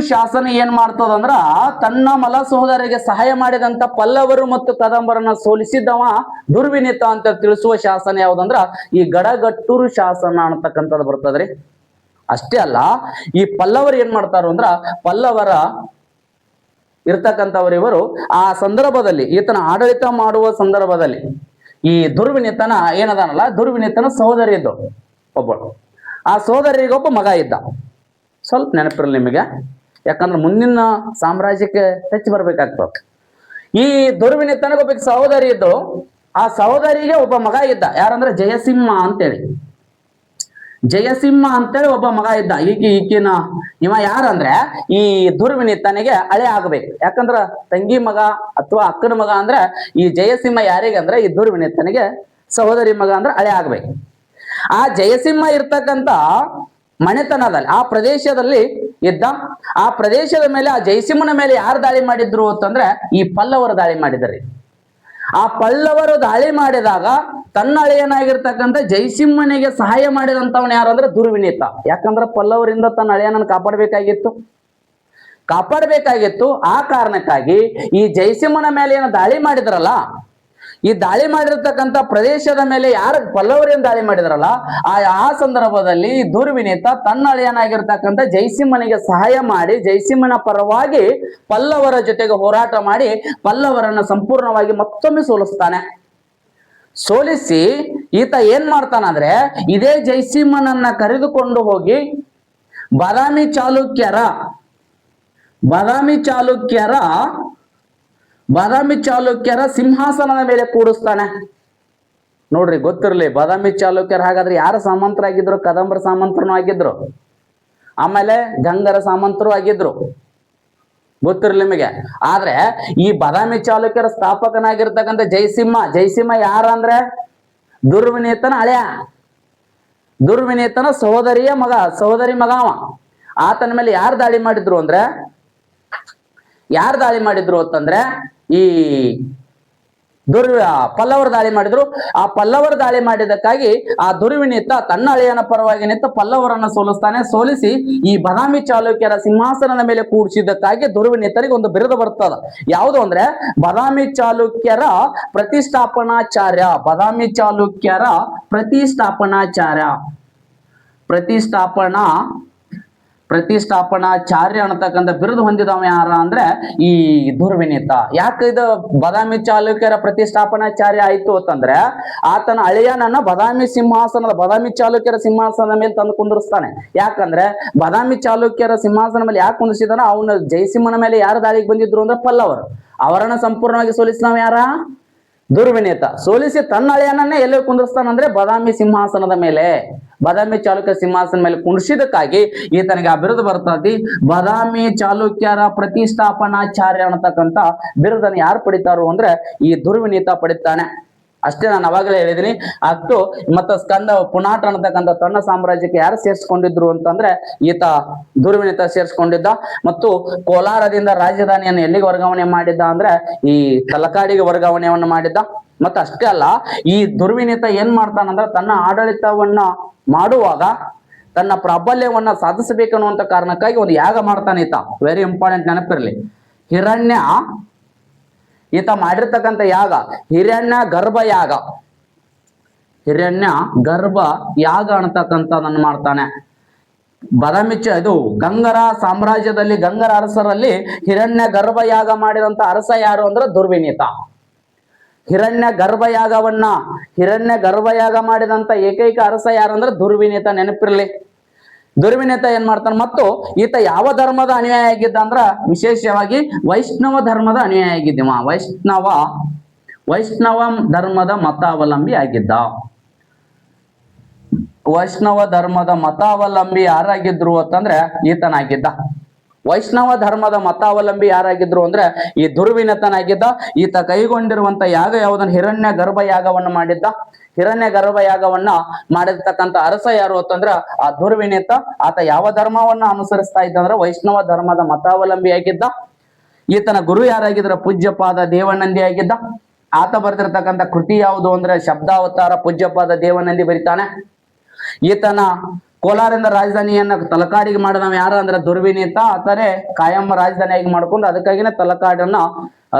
ಶಾಸನ ಏನ್ ಮಾಡ್ತದಂದ್ರ ತನ್ನ ಮಲ ಸಹೋದರಿಗೆ ಸಹಾಯ ಮಾಡಿದಂತ ಪಲ್ಲವರು ಮತ್ತು ಕದಂಬರನ್ನ ಸೋಲಿಸಿದವ ದುರ್ವಿನೀತ ಅಂತ ತಿಳಿಸುವ ಶಾಸನ ಯಾವ್ದಂದ್ರ ಈ ಗಡಗಟ್ಟೂರು ಶಾಸನ ಅನ್ನತಕ್ಕಂಥದ್ದು ಬರ್ತದ್ರಿ. ಅಷ್ಟೇ ಅಲ್ಲ, ಈ ಪಲ್ಲವರು ಏನ್ ಮಾಡ್ತಾರು ಅಂದ್ರ ಪಲ್ಲವರ ಇರ್ತಕ್ಕಂಥವರಿವರು ಆ ಸಂದರ್ಭದಲ್ಲಿ, ಈತನ ಆಡಳಿತ ಮಾಡುವ ಸಂದರ್ಭದಲ್ಲಿ ಈ ದುರ್ವಿನೀತನ ಏನದಾನಲ್ಲ, ದುರ್ವಿನೀತನ ಸಹೋದರಿ ಇದ್ದು ಒಬ್ಬಳು. ಆ ಸಹೋದರಿಗೊಬ್ಬ ಮಗ ಇದ್ದ. ಸ್ವಲ್ಪ ನೆನಪಿರಲಿ ನಿಮಗೆ, ಯಾಕಂದ್ರೆ ಮುಂದಿನ ಸಾಮ್ರಾಜ್ಯಕ್ಕೆ ಹೆಚ್ಚು ಬರ್ಬೇಕಾಗ್ತದೆ. ಈ ದುರ್ವಿನೀತನಿಗೊಬ್ಬ ಸಹೋದರಿ ಇದ್ದು, ಆ ಸಹೋದರಿಗೆ ಒಬ್ಬ ಮಗ ಇದ್ದ. ಯಾರಂದ್ರೆ ಜಯಸಿಂಹ ಅಂತೇಳಿ. ಜಯಸಿಂಹ ಅಂತೇಳಿ ಒಬ್ಬ ಮಗ ಇದ್ದ. ಈಕಿನ ಇವ ಯಾರಂದ್ರೆ ಈ ದುರ್ವಿನೀತನಿಗೆ ಹಳೆ ಆಗ್ಬೇಕು. ಯಾಕಂದ್ರ ತಂಗಿ ಮಗ ಅಥವಾ ಅಕ್ಕನ ಮಗ ಅಂದ್ರೆ ಈ ಜಯಸಿಂಹ ಯಾರಿಗೆ ಅಂದ್ರೆ ಈ ದುರ್ವಿನೀತನಿಗೆ ಸಹೋದರಿ ಮಗ ಅಂದ್ರೆ ಹಳೆ ಆಗ್ಬೇಕು. ಆ ಜಯಸಿಂಹ ಇರ್ತಕ್ಕಂತ ಮನೆತನದಲ್ಲಿ ಆ ಪ್ರದೇಶದಲ್ಲಿ ಇದ್ದ. ಆ ಪ್ರದೇಶದ ಮೇಲೆ ಆ ಜಯಸಿಂಹನ ಮೇಲೆ ಯಾರು ದಾಳಿ ಮಾಡಿದ್ರು ಅಂತಂದ್ರೆ ಈ ಪಲ್ಲವರು ದಾಳಿ ಮಾಡಿದ್ರಿ. ಆ ಪಲ್ಲವರು ದಾಳಿ ಮಾಡಿದಾಗ ತನ್ನ ಅಳಿಯನಾಗಿರ್ತಕ್ಕಂಥ ಜಯಸಿಂಹನಿಗೆ ಸಹಾಯ ಮಾಡಿದಂತವನು ಯಾರು ಅಂದ್ರೆ ದುರ್ವಿನೀತ. ಯಾಕಂದ್ರೆ ಪಲ್ಲವರಿಂದ ತನ್ನ ಅಳಿಯನನ್ನು ಕಾಪಾಡಬೇಕಾಗಿತ್ತು. ಆ ಕಾರಣಕ್ಕಾಗಿ ಈ ಜಯಸಿಂಹನ ಮೇಲೆ ಏನು ದಾಳಿ ಮಾಡಿದ್ರಲ್ಲ, ಈ ದಾಳಿ ಮಾಡಿರ್ತಕ್ಕಂಥ ಪ್ರದೇಶದ ಮೇಲೆ ಯಾರು ಪಲ್ಲವರಿಂದ ದಾಳಿ ಮಾಡಿದ್ರಲ್ಲ, ಆ ಸಂದರ್ಭದಲ್ಲಿ ದುರ್ವಿನೀತ ತನ್ನ ಅಳಿಯನಾಗಿರ್ತಕ್ಕಂಥ ಜಯಸಿಂಹನಿಗೆ ಸಹಾಯ ಮಾಡಿ ಜಯಸಿಂಹನ ಪರವಾಗಿ ಪಲ್ಲವರ ಜೊತೆಗೆ ಹೋರಾಟ ಮಾಡಿ ಪಲ್ಲವರನ್ನು ಸಂಪೂರ್ಣವಾಗಿ ಮತ್ತೊಮ್ಮೆ ಸೋಲಿಸ್ತಾನೆ. ಸೋಲಿಸಿ ಈತ ಏನ್ ಮಾಡ್ತಾನಂದ್ರೆ ಇದೇ ಜಯಸಿಂಹನನ್ನ ಕರೆದುಕೊಂಡು ಹೋಗಿ ಬಾದಾಮಿ ಚಾಲುಕ್ಯರ ಸಿಂಹಾಸನದ ಮೇಲೆ ಕೂಡಿಸ್ತಾನೆ. ನೋಡ್ರಿ, ಗೊತ್ತಿರಲಿ ಬಾದಾಮಿ ಚಾಲುಕ್ಯರು ಹಾಗಾದ್ರೆ ಯಾರ ಸಾಮಂತರಾಗಿದ್ರು? ಕದಂಬರ ಸಾಮಂತರನು ಆಗಿದ್ರು, ಆಮೇಲೆ ಗಂಗರ ಸಾಮಂತರು ಆಗಿದ್ರು, ಗೊತ್ತಿರಲಿ ನಿಮಗೆ. ಆದ್ರೆ ಈ ಬಾದಾಮಿ ಚಾಲುಕ್ಯರ ಸ್ಥಾಪಕನಾಗಿರ್ತಕ್ಕಂಥ ಜಯಸಿಂಹ ಯಾರ ಅಂದ್ರೆ ದುರ್ವಿನೀತನ ಹಳೆಯ, ದುರ್ವಿನೀತನ ಸಹೋದರಿ ಮಗ ಅವ. ಆತನ ಮೇಲೆ ಯಾರು ದಾಳಿ ಮಾಡಿದ್ರು ಅಂತಂದ್ರೆ ಈ ಪಲ್ಲವರು ದಾಳಿ ಮಾಡಿದ್ರು. ಆ ಪಲ್ಲವರು ದಾಳಿ ಮಾಡಿದಕ್ಕಾಗಿ ಆ ದುರ್ವಿನೀತ ತನ್ನ ಅಳಿಯನ ಪರವಾಗಿ ನಿಂತು ಪಲ್ಲವರನ್ನ ಸೋಲಿಸಿ ಈ ಬಾದಾಮಿ ಚಾಲುಕ್ಯರ ಸಿಂಹಾಸನದ ಮೇಲೆ ಕೂಡಿಸಿದ್ದಕ್ಕಾಗಿ ದುರ್ವಿನೀತನಿಗೆ ಒಂದು ಬಿರುದು ಬರ್ತದ. ಯಾವುದು ಅಂದ್ರೆ ಬಾದಾಮಿ ಚಾಲುಕ್ಯರ ಪ್ರತಿಷ್ಠಾಪನಾಚಾರ್ಯ ಅನ್ನತಕ್ಕಂಥ ಬಿರುದು ಹೊಂದಿದವ ಯಾರ ಅಂದ್ರೆ ಈ ದುರ್ವಿನೀತ. ಯಾಕೆ ಇದು ಬಾದಾಮಿ ಚಾಲುಕ್ಯರ ಪ್ರತಿಷ್ಠಾಪನಾಚಾರ್ಯ ಆಯ್ತು ಅಂತಂದ್ರೆ ಆತನ ಅಳಿಯನನ್ನ ಬಾದಾಮಿ ಚಾಲುಕ್ಯರ ಸಿಂಹಾಸನದ ಮೇಲೆ ತಂದು ಕುಂದಿರ್ಸ್ತಾನೆ. ಯಾಕಂದ್ರೆ ಬಾದಾಮಿ ಚಾಲುಕ್ಯರ ಸಿಂಹಾಸನ ಮೇಲೆ ಯಾಕೆ ಕುಂದಿಸಿದಾನ? ಅವನ ಜಯಸಿಂಹನ ಮೇಲೆ ಯಾರು ದಾಳಿಗೆ ಬಂದಿದ್ರು ಅಂದ್ರೆ ಪಲ್ಲವರು. ಅವರನ್ನ ಸಂಪೂರ್ಣವಾಗಿ ಸೋಲಿಸಿದವ ಯಾರ? ದುರ್ವಿನೀತ. ಸೋಲಿಸಿ ತನ್ನ ಅಳಿಯನನ್ನೇ ಎಲ್ಲಿ ಕುಂದಿರ್ಸ್ತಾನಂದ್ರೆ ಬಾದಾಮಿ ಚಾಲುಕ್ಯ ಸಿಂಹಾಸನ ಮೇಲೆ ಕುಂಡಿಸಿದಕ್ಕಾಗಿ ಈತನಿಗೆ ಆ ಬಿರುದು ಬರ್ತದೆ. ಬಾದಾಮಿ ಚಾಲುಕ್ಯರ ಪ್ರತಿಷ್ಠಾಪನಾಚಾರ್ಯ ಅನ್ನತಕ್ಕಂಥ ಬಿರುದನ್ನು ಯಾರು ಪಡಿತಾರೋ ಅಂದ್ರೆ ಈ ದುರ್ವಿನೀತ ಪಡಿತಾನೆ. ಅಷ್ಟೇ, ನಾನು ಅವಾಗಲೇ ಹೇಳಿದೀನಿ. ಅಷ್ಟು ಮತ್ತು ಸ್ಕಂದ ಪುನಾಟ ಅನ್ನತಕ್ಕಂಥ ತನ್ನ ಸಾಮ್ರಾಜ್ಯಕ್ಕೆ ಯಾರು ಸೇರಿಸ್ಕೊಂಡಿದ್ರು ಅಂತಂದ್ರೆ ಈತ ದುರ್ವಿನೀತ ಸೇರಿಸ್ಕೊಂಡಿದ್ದ. ಮತ್ತು ಕೋಲಾರದಿಂದ ರಾಜಧಾನಿಯನ್ನು ಎಲ್ಲಿಗೆ ವರ್ಗಾವಣೆ ಮಾಡಿದ್ದ ಅಂದ್ರೆ ಈ ತಲಕಾಡಿಗೆ ವರ್ಗಾವಣೆಯನ್ನು ಮಾಡಿದ್ದ. ಮತ್ತೆ ಅಷ್ಟೇ ಅಲ್ಲ, ಈ ದುರ್ವಿನೀತ ಏನ್ ಮಾಡ್ತಾನಂದ್ರೆ ತನ್ನ ಆಡಳಿತವನ್ನ ಮಾಡುವಾಗ ತನ್ನ ಪ್ರಾಬಲ್ಯವನ್ನ ಸಾಧಿಸಬೇಕನ್ನುವಂತ ಕಾರಣಕ್ಕಾಗಿ ಒಂದು ಯಾಗ ಮಾಡ್ತಾನೆ ಈತ. ವೆರಿ ಇಂಪಾರ್ಟೆಂಟ್, ನೆನಪಿರ್ಲಿ. ಈತ ಮಾಡಿರ್ತಕ್ಕಂಥ ಯಾಗ ಹಿರಣ್ಯ ಗರ್ಭ ಯಾಗ ಅನ್ನತಕ್ಕಂಥದನ್ನು ಮಾಡ್ತಾನೆ. ಇದು ಗಂಗರ ಸಾಮ್ರಾಜ್ಯದಲ್ಲಿ ಗಂಗರ ಅರಸರಲ್ಲಿ ಹಿರಣ್ಯ ಗರ್ಭ ಯಾಗ ಮಾಡಿದಂತ ಅರಸ ಯಾರು ಅಂದ್ರೆ ದುರ್ವಿನೀತ. ಹಿರಣ್ಯ ಗರ್ಭಯಾಗ ಮಾಡಿದಂತ ಏಕೈಕ ಅರಸ ಯಾರಂದ್ರೆ ದುರ್ವಿನೀತ, ನೆನಪಿರ್ಲಿ. ದುರ್ವಿನೀತ ಏನ್ ಮಾಡ್ತಾನೆ? ಮತ್ತು ಈತ ಯಾವ ಧರ್ಮದ ಅನುಯಾಯಿ ಆಗಿದ್ದ ಅಂದ್ರ ವಿಶೇಷವಾಗಿ ವೈಷ್ಣವ ಧರ್ಮದ ಅನುಯಾಯಿ ಆಗಿದ್ದೀವ. ವೈಷ್ಣವ ಧರ್ಮದ ಮತಾವಲಂಬಿ ಆಗಿದ್ದ. ವೈಷ್ಣವ ಧರ್ಮದ ಮತಾವಲಂಬಿ ಯಾರಾಗಿದ್ರು ಅಂತಂದ್ರೆ ಈತನಾಗಿದ್ದ. ವೈಷ್ಣವ ಧರ್ಮದ ಮತಾವಲಂಬಿ ಯಾರಾಗಿದ್ರು ಅಂದ್ರೆ ಈ ದುರ್ವಿನೀತನಾಗಿದ್ದ. ಈತ ಕೈಗೊಂಡಿರುವಂತ ಯಾಗ ಯಾವುದನ್ನು ಹಿರಣ್ಯ ಗರ್ಭ ಯಾಗವನ್ನು ಮಾಡಿದ್ದ. ಹಿರಣ್ಯ ಗರ್ಭ ಯಾಗವನ್ನ ಮಾಡಿರ್ತಕ್ಕಂಥ ಅರಸ ಯಾರು ಅಂತಂದ್ರ ಆ ದುರ್ವಿನೀತ. ಆತ ಯಾವ ಧರ್ಮವನ್ನ ಅನುಸರಿಸ್ತಾ ಇದ್ದ ಅಂದ್ರೆ ವೈಷ್ಣವ ಧರ್ಮದ ಮತಾವಲಂಬಿ ಆಗಿದ್ದ. ಈತನ ಗುರು ಯಾರಾಗಿದ್ರ ಪೂಜ್ಯಪಾದ ದೇವನಂದಿ ಆಗಿದ್ದ. ಆತ ಬರೆದಿರ್ತಕ್ಕಂಥ ಕೃತಿ ಯಾವುದು ಅಂದ್ರೆ ಶಬ್ದಾವತಾರ ಪೂಜ್ಯಪಾದ ದೇವನಂದಿ ಬರಿತಾನೆ. ಈತನ ಕೋಲಾರಿಂದ ರಾಜಧಾನಿಯನ್ನ ತಲಕಾಡಿಗೆ ಮಾಡಿದವ ಯಾರು ಅಂದ್ರೆ ದುರ್ವಿನೀತ. ಆತನೇ ಕಾಯಂ ರಾಜಧಾನಿಯಾಗಿ ಮಾಡ್ಕೊಂಡು ಅದಕ್ಕಾಗಿನೇ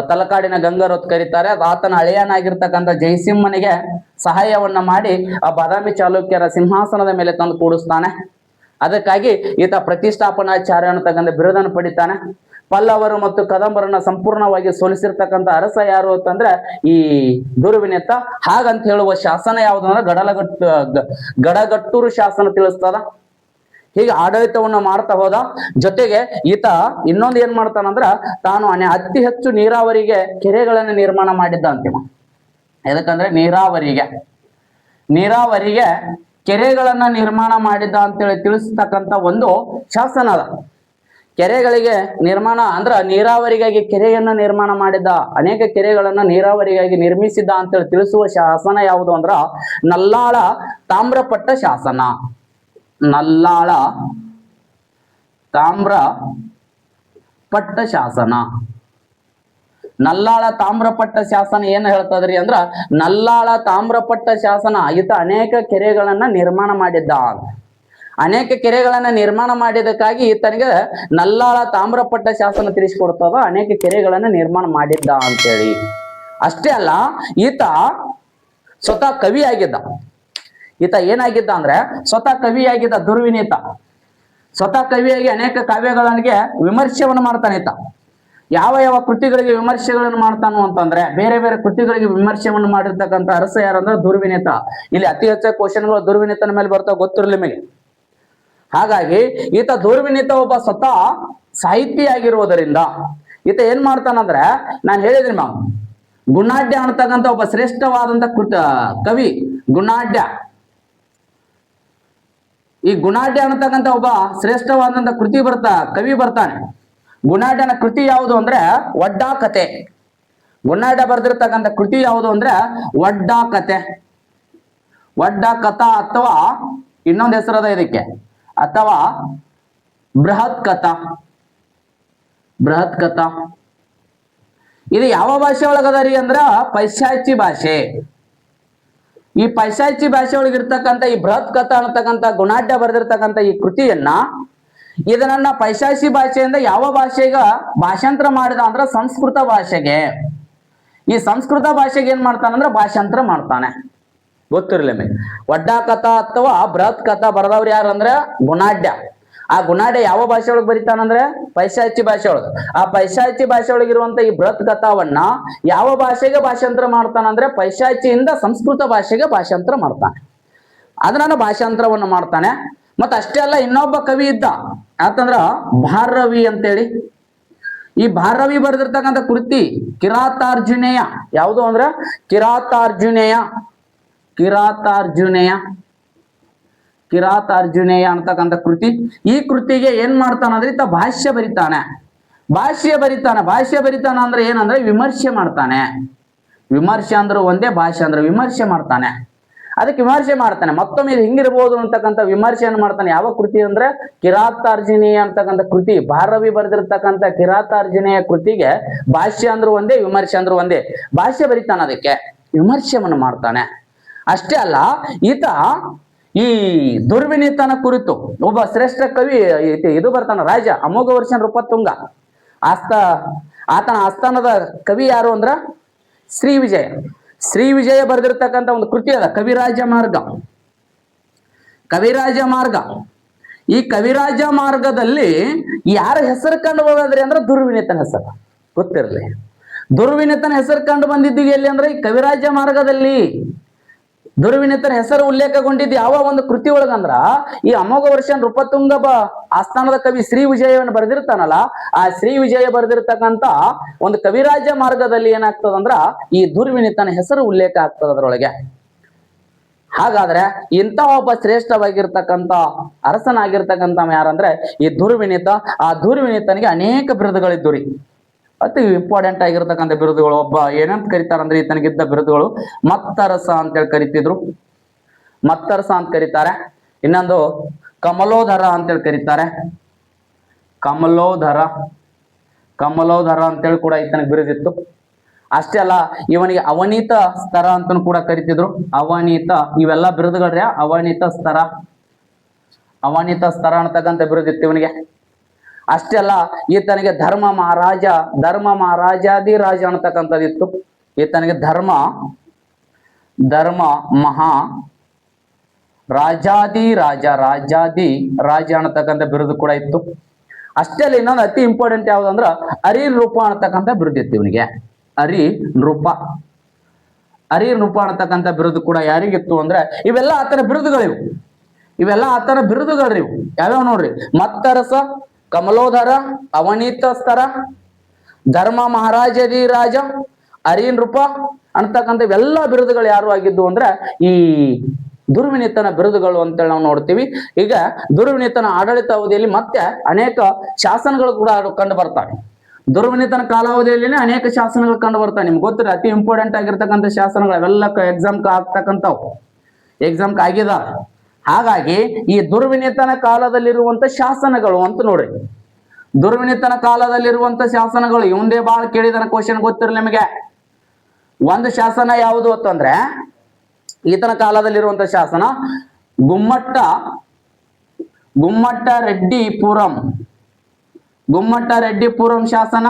ತಲಕಾಡಿನ ಗಂಗರು ಅಂತ ಕರೀತಾರೆ. ಆತನ ಹಳೆಯನಾಗಿರ್ತಕ್ಕಂಥ ಜಯಸಿಂಹನಿಗೆ ಸಹಾಯವನ್ನ ಮಾಡಿ ಆ ಬಾದಾಮಿ ಚಾಲುಕ್ಯರ ಸಿಂಹಾಸನದ ಮೇಲೆ ತಂದು ಕೂಡಿಸ್ತಾನೆ. ಅದಕ್ಕಾಗಿ ಈತ ಪ್ರತಿಷ್ಠಾಪನಾಚಾರ್ಯ ಅನ್ನತಕ್ಕಂಥ ಬಿರುದನ್ನು ಪಡಿತಾನೆ. ಪಲ್ಲವರು ಮತ್ತು ಕದಂಬರನ್ನ ಸಂಪೂರ್ಣವಾಗಿ ಸೋಲಿಸಿರ್ತಕ್ಕಂಥ ಅರಸ ಯಾರು ಅಂತಂದ್ರೆ ಈ ದುರ್ವಿನೀತ. ಹಾಗಂತ ಹೇಳುವ ಶಾಸನ ಯಾವುದು ಅಂದ್ರೆ ಗಡಗಟ್ಟೂರು ಶಾಸನ ತಿಳಿಸ್ತದ. ಹೀಗೆ ಆಡಳಿತವನ್ನ ಮಾಡ್ತಾ ಹೋದ. ಜೊತೆಗೆ ಈತ ಇನ್ನೊಂದು ಏನ್ ಮಾಡ್ತಾನಂದ್ರ ತಾನು ಅತಿ ಹೆಚ್ಚು ನೀರಾವರಿಗೆ ಕೆರೆಗಳನ್ನು ನಿರ್ಮಾಣ ಮಾಡಿದ್ದ ಅಂತಿಮ. ಯಾಕಂದ್ರೆ ನೀರಾವರಿಗೆ ಕೆರೆಗಳನ್ನ ನಿರ್ಮಾಣ ಮಾಡಿದ್ದ ಅಂತೇಳಿ ತಿಳಿಸ್ತಕ್ಕಂಥ ಒಂದು ಶಾಸನ ಅದ. ಕೆರೆಗಳಿಗೆ ನಿರ್ಮಾಣ ಅಂದ್ರ ನೀರಾವರಿಗಾಗಿ ಕೆರೆಯನ್ನ ನಿರ್ಮಾಣ ಮಾಡಿದ್ದ, ಅನೇಕ ಕೆರೆಗಳನ್ನ ನೀರಾವರಿಗಾಗಿ ನಿರ್ಮಿಸಿದ್ದ ಅಂತೇಳಿ ತಿಳಿಸುವ ಶಾಸನ ಯಾವುದು ಅಂದ್ರ ನಲ್ಲಾಳ ತಾಮ್ರಪಟ್ಟ ಶಾಸನ. ನಲ್ಲಾಳ ತಾಮ್ರಪಟ್ಟ ಶಾಸನ. ನಲ್ಲಾಳ ತಾಮ್ರಪಟ್ಟ ಶಾಸನ ಏನ್ ಹೇಳ್ತದ್ರಿ ಅಂದ್ರ ನಲ್ಲಾಳ ತಾಮ್ರಪಟ್ಟ ಶಾಸನ ಈತ ಅನೇಕ ಕೆರೆಗಳನ್ನ ನಿರ್ಮಾಣ ಮಾಡಿದ್ದ. ಅನೇಕ ಕೆರೆಗಳನ್ನ ನಿರ್ಮಾಣ ಮಾಡಿದಕ್ಕಾಗಿ ಈತನಿಗೆ ನಲ್ಲಾಳ ತಾಮ್ರಪಟ್ಟ ಶಾಸನ ತಿಳಿಸಿಕೊಡ್ತದ ಅನೇಕ ಕೆರೆಗಳನ್ನ ನಿರ್ಮಾಣ ಮಾಡಿದ್ದ ಅಂತೇಳಿ. ಅಷ್ಟೇ ಅಲ್ಲ, ಈತ ಸ್ವತಃ ಕವಿಯಾಗಿದ್ದ. ಈತ ಏನಾಗಿದ್ದ ಅಂದ್ರೆ ಸ್ವತಃ ಕವಿಯಾಗಿದ್ದ. ದುರ್ವಿನೀತ ಸ್ವತಃ ಕವಿಯಾಗಿ ಅನೇಕ ಕಾವ್ಯಗಳಿಗೆ ವಿಮರ್ಶೆಯನ್ನು ಮಾಡ್ತಾನೆ. ಈತ ಯಾವ ಯಾವ ಕೃತಿಗಳಿಗೆ ವಿಮರ್ಶೆಗಳನ್ನು ಮಾಡ್ತಾನು ಅಂತಂದ್ರೆ ಬೇರೆ ಬೇರೆ ಕೃತಿಗಳಿಗೆ ವಿಮರ್ಶೆಯನ್ನು ಮಾಡಿರ್ತಕ್ಕಂಥ ಅರಸ ಯಾರಂದ್ರೆ ದುರ್ವಿನೀತ. ಇಲ್ಲಿ ಅತಿ ಹೆಚ್ಚು ಕ್ವಶನ್ಗಳು ದುರ್ವಿನೀತನ ಮೇಲೆ ಬರ್ತಾವ, ಗೊತ್ತಿರಲಿ ನಿಮಗೆ. ಹಾಗಾಗಿ ಈತ ದುರ್ವಿನೀತ ಒಬ್ಬ ಸ್ವತಃ ಸಾಹಿತಿ ಆಗಿರುವುದರಿಂದ ಈತ ಏನ್ ಮಾಡ್ತಾನಂದ್ರೆ ನಾನು ಹೇಳಿದ್ರಿ ನಾವು ಗುಣಾಢ್ಯ ಅಂತಕ್ಕಂಥ ಒಬ್ಬ ಶ್ರೇಷ್ಠವಾದಂತ ಕವಿ ಗುಣಾಢ್ಯ. ಈ ಗುಣಾಢ್ಯ ಅಂತಕ್ಕಂಥ ಒಬ್ಬ ಶ್ರೇಷ್ಠವಾದಂತ ಕವಿ ಬರ್ತಾನೆ. ಗುಣಾಢ್ಯನ ಕೃತಿ ಯಾವುದು ಅಂದ್ರೆ ಒಡ್ಡಾ ಕತೆ. ಗುಣಾಢ್ಯ ಬರೆದಿರ್ತಕ್ಕಂಥ ಕೃತಿ ಯಾವುದು ಅಂದ್ರೆ ಒಡ್ಡಾ ಕತೆ, ಒಡ್ಡಾ ಕಥಾ ಅಥವಾ ಇನ್ನೊಂದು ಹೆಸರದ ಇದಕ್ಕೆ, ಅಥವಾ ಬೃಹತ್ ಕಥಾ. ಬೃಹತ್ ಕಥಾ ಇದು ಯಾವ ಭಾಷೆ ಒಳಗದರಿ ಅಂದ್ರ ಪೈಶಾಚಿ ಭಾಷೆ. ಈ ಪೈಶಾಚಿ ಭಾಷೆ ಒಳಗಿರ್ತಕ್ಕಂಥ ಈ ಬೃಹತ್ ಕಥಾ ಅನ್ನತಕ್ಕಂಥ ಗುಣಾಢ್ಯ ಬರೆದಿರ್ತಕ್ಕಂಥ ಈ ಕೃತಿಯನ್ನ ಇದನ್ನ ಪೈಶಾಚಿ ಭಾಷೆಯಿಂದ ಯಾವ ಭಾಷೆಗ ಭಾಷಾಂತರ ಮಾಡಿದ ಅಂದ್ರ ಸಂಸ್ಕೃತ ಭಾಷೆಗೆ. ಈ ಸಂಸ್ಕೃತ ಭಾಷೆಗೆ ಏನ್ ಮಾಡ್ತಾನಂದ್ರ ಭಾಷಾಂತರ ಮಾಡ್ತಾನೆ. ಗೊತ್ತಿರಲಿ ನಿಮಗೆ. ಒಡ್ಡಾ ಕಥಾ ಅಥವಾ ಬೃಹತ್ ಕಥಾ ಬರೆದವ್ರು ಯಾರು ಅಂದ್ರೆ ಗುಣಾಢ್ಯ. ಆ ಗುಣಾಢ್ಯ ಯಾವ ಭಾಷೆ ಒಳಗೆ ಬರೀತಾನಂದ್ರೆ ಪೈಶಾಚಿ ಭಾಷೆ ಒಳಗೆ. ಆ ಪೈಶಾಚಿ ಭಾಷೆ ಒಳಗಿರುವಂತ ಈ ಬೃಹತ್ ಕಥಾವನ್ನ ಯಾವ ಭಾಷೆಗೆ ಭಾಷಾಂತರ ಮಾಡ್ತಾನಂದ್ರೆ ಪೈಶಾಚಿಯಿಂದ ಸಂಸ್ಕೃತ ಭಾಷೆಗೆ ಭಾಷಾಂತರ ಮಾಡ್ತಾನೆ. ಅದನ್ನ ಭಾಷಾಂತರವನ್ನು ಮಾಡ್ತಾನೆ. ಮತ್ತ ಅಷ್ಟೇ ಅಲ್ಲ, ಇನ್ನೊಬ್ಬ ಕವಿ ಇದ್ದ ಯಾಕಂದ್ರ ಭಾರವಿ ಅಂತೇಳಿ. ಈ ಭಾರವಿ ಬರೆದಿರ್ತಕ್ಕಂಥ ಕೃತಿ ಕಿರಾತಾರ್ಜುನೇಯ. ಯಾವುದು ಅಂದ್ರ ಕಿರಾತಾರ್ಜುನೇಯ. ಕಿರಾತಾರ್ಜುನೇಯ ಕಿರಾತಾರ್ಜುನೇಯ ಅಂತಕ್ಕಂಥ ಕೃತಿ. ಈ ಕೃತಿಗೆ ಏನ್ ಮಾಡ್ತಾನಂದ್ರೆ ಈತ ಭಾಷ್ಯ ಬರಿತಾನೆ. ಭಾಷ್ಯ ಬರಿತಾನ ಅಂದ್ರೆ ಏನಂದ್ರೆ ವಿಮರ್ಶೆ ಮಾಡ್ತಾನೆ. ವಿಮರ್ಶೆ ಅಂದ್ರೆ ಒಂದೇ, ಭಾಷೆ ಅಂದ್ರೆ ವಿಮರ್ಶೆ ಮಾಡ್ತಾನೆ. ಅದಕ್ಕೆ ವಿಮರ್ಶೆ ಮಾಡ್ತಾನೆ. ಮತ್ತೊಮ್ಮೆ ಇದು ಹಿಂಗಿರ್ಬೋದು ಅಂತಕ್ಕಂಥ ವಿಮರ್ಶೆಯನ್ನು ಮಾಡ್ತಾನೆ. ಯಾವ ಕೃತಿ ಅಂದ್ರೆ ಕಿರಾತಾರ್ಜುನೇಯ ಅಂತಕ್ಕಂಥ ಕೃತಿ. ಭಾರವಿ ಬರೆದಿರ್ತಕ್ಕಂಥ ಕಿರಾತಾರ್ಜುನೇಯ ಕೃತಿಗೆ ಭಾಷ್ಯ ಅಂದ್ರೂ ಒಂದೇ, ವಿಮರ್ಶೆ ಅಂದ್ರೂ ಒಂದೇ. ಭಾಷ್ಯ ಬರಿತಾನೆ, ಅದಕ್ಕೆ ವಿಮರ್ಶೆಯನ್ನು ಮಾಡ್ತಾನೆ. ಅಷ್ಟೇ ಅಲ್ಲ, ಈತ ಈ ದುರ್ವಿನೀತನ ಕುರಿತು ಒಬ್ಬ ಶ್ರೇಷ್ಠ ಕವಿ ಇದು ಬರ್ತಾನ, ರಾಜ ಅಮೋಘ ವರ್ಷ ನೃಪತುಂಗ. ಆತನ ಆಸ್ಥಾನದ ಕವಿ ಯಾರು ಅಂದ್ರ ಶ್ರೀ ವಿಜಯ. ಶ್ರೀ ವಿಜಯ ಬರೆದಿರ್ತಕ್ಕಂಥ ಒಂದು ಕೃತಿ ಅದ ಕವಿರಾಜ ಮಾರ್ಗ. ಕವಿರಾಜ ಮಾರ್ಗ. ಈ ಕವಿರಾಜ ಮಾರ್ಗದಲ್ಲಿ ಯಾರ ಹೆಸರು ಕಂಡು ಹೋಗೋದ್ರಿ ಅಂದ್ರೆ ದುರ್ವಿನೀತನ ಹೆಸರು. ಗೊತ್ತಿರಲಿ, ದುರ್ವಿನೀತನ ಹೆಸರು ಕಂಡು ಬಂದಿದ್ದೀವಿ ಎಲ್ಲಿ ಅಂದ್ರೆ ಈ ಕವಿರಾಜ ಮಾರ್ಗದಲ್ಲಿ. ದುರ್ವಿನೀತನ ಹೆಸರು ಉಲ್ಲೇಖಗೊಂಡಿದ್ದು ಯಾವ ಒಂದು ಕೃತಿ ಒಳಗಂದ್ರ ಈ ಅಮೋಘ ವರ್ಷ ನೃಪತುಂಗ ಆಸ್ಥಾನದ ಕವಿ ಶ್ರೀ ವಿಜಯವನ್ನು ಬರೆದಿರ್ತಾನಲ್ಲ, ಆ ಶ್ರೀ ವಿಜಯ ಬರೆದಿರ್ತಕ್ಕಂಥ ಒಂದು ಕವಿರಾಜ ಮಾರ್ಗದಲ್ಲಿ ಏನಾಗ್ತದಂದ್ರ ಈ ದುರ್ವಿನೀತನ ಹೆಸರು ಉಲ್ಲೇಖ ಆಗ್ತದ ಅದರೊಳಗೆ. ಹಾಗಾದ್ರೆ ಇಂಥ ಒಬ್ಬ ಶ್ರೇಷ್ಠವಾಗಿರ್ತಕ್ಕಂಥ ಅರಸನಾಗಿರ್ತಕ್ಕಂಥ ಯಾರಂದ್ರೆ ಈ ದುರ್ವಿನೀತ. ಆ ದುರ್ವಿನೀತನಿಗೆ ಅನೇಕ ಬಿರುದುಗಳಿದ್ದುರಿ. ಅತಿ ಇಂಪಾರ್ಟೆಂಟ್ ಆಗಿರ್ತಕ್ಕಂಥ ಬಿರುದುಗಳು. ಒಬ್ಬ ಏನಂತ ಕರೀತಾರಂದ್ರೆ ಈತನಿಗಿದ್ದ ಬಿರುದುಗಳು ಮತ್ತರಸ ಅಂತೇಳಿ ಕರಿತಿದ್ರು. ಮತ್ತರಸ ಅಂತ ಕರೀತಾರೆ. ಇನ್ನೊಂದು ಕಮಲೋಧರ ಅಂತೇಳಿ ಕರೀತಾರೆ. ಕಮಲೋಧರ ಅಂತೇಳಿ ಕೂಡ ಈತನಿಗೆ ಬಿರುದಿತ್ತು. ಅಷ್ಟೇ ಅಲ್ಲ, ಇವನಿಗೆ ಅವನೀತ ಸ್ತರ ಅಂತನೂ ಕೂಡ ಕರಿತಿದ್ರು. ಅವನೀತ, ಇವೆಲ್ಲ ಬಿರುದುಗಳ್ರೆ ಅವನೀತ ಸ್ತರ ಅಂತಕ್ಕಂಥ ಬಿರುದಿತ್ತು ಇವನಿಗೆ. ಅಷ್ಟೇ ಅಲ್ಲ, ಈತನಿಗೆ ಧರ್ಮ ಮಹಾರಾಜಾದಿ ಅನ್ನತಕ್ಕಂಥದ್ದಿತ್ತು. ಈತನಿಗೆ ಧರ್ಮ ಮಹಾ ರಾಜಾದಿ ರಾಜ ಅನ್ನತಕ್ಕಂಥ ಬಿರುದು ಕೂಡ ಇತ್ತು. ಅಷ್ಟೇ ಅಲ್ಲ, ಇನ್ನೊಂದು ಅತಿ ಇಂಪಾರ್ಟೆಂಟ್ ಯಾವ್ದು ಅಂದ್ರ ಅರಿ ನೃಪ ಅನ್ನತಕ್ಕಂಥ ಬಿರುದು ಇತ್ತು ಇವನಿಗೆ. ಅರಿ ನೃಪ ಅನ್ನತಕ್ಕಂಥ ಬಿರುದು ಕೂಡ ಯಾರಿಗಿತ್ತು ಅಂದ್ರೆ ಇವೆಲ್ಲ ಆತನ ಬಿರುದುಗಳಿವು. ಯಾವ್ಯಾವ ನೋಡ್ರಿ: ಮತ್ತರಸ, ಕಮಲೋಧರ, ಅವನೀತ ಸ್ತರ, ಧರ್ಮ ಮಹಾರಾಜಾದಿ ರಾಜ, ಅರಿ ನೃಪ ಅಂತಕ್ಕಂಥ ಇವೆಲ್ಲ ಬಿರುದುಗಳು ಯಾರು ಆಗಿದ್ದು ಅಂದ್ರೆ ಈ ದುರ್ವಿನೀತನ ಬಿರುದುಗಳು ಅಂತೇಳಿ ನಾವು ನೋಡ್ತೀವಿ. ಈಗ ದುರ್ವಿನೀತನ ಆಡಳಿತ ಅವಧಿಯಲ್ಲಿ ಮತ್ತೆ ಅನೇಕ ಶಾಸನಗಳು ಕೂಡ ಕಂಡು ಬರ್ತವೆ. ದುರ್ವಿನೀತನ ಕಾಲಾವಧಿಯಲ್ಲಿ ಅನೇಕ ಶಾಸನಗಳು ಕಂಡು ಬರ್ತವೆ. ನಿಮ್ಗೆ ಗೊತ್ತಿರ ಅತಿ ಇಂಪಾರ್ಟೆಂಟ್ ಆಗಿರ್ತಕ್ಕಂಥ ಶಾಸನಗಳು ಅವೆಲ್ಲ ಎಕ್ಸಾಮ್ಗೆ ಆಗ್ತಕ್ಕಂಥವು, ಎಕ್ಸಾಮ್ಗೆ ಆಗಿದಾವೆ. ಹಾಗಾಗಿ ಈ ದುರ್ವಿನೀತನ ಕಾಲದಲ್ಲಿರುವಂತ ಶಾಸನಗಳು ಅಂತ ನೋಡ್ರಿ. ದುರ್ವಿನೀತನ ಕಾಲದಲ್ಲಿರುವಂತ ಶಾಸನಗಳು ಇವಂದೇ ಬಾಳ ಕೇಳಿದನ ಕ್ವಶನ್ ಗೊತ್ತಿರಲಿ ನಿಮಗೆ. ಒಂದು ಶಾಸನ ಯಾವುದು ಅಂತಂದ್ರೆ ಈತನ ಕಾಲದಲ್ಲಿರುವಂತ ಶಾಸನ ಗುಮ್ಮಟ್ಟ ರೆಡ್ಡಿಪುರಂ ಶಾಸನ.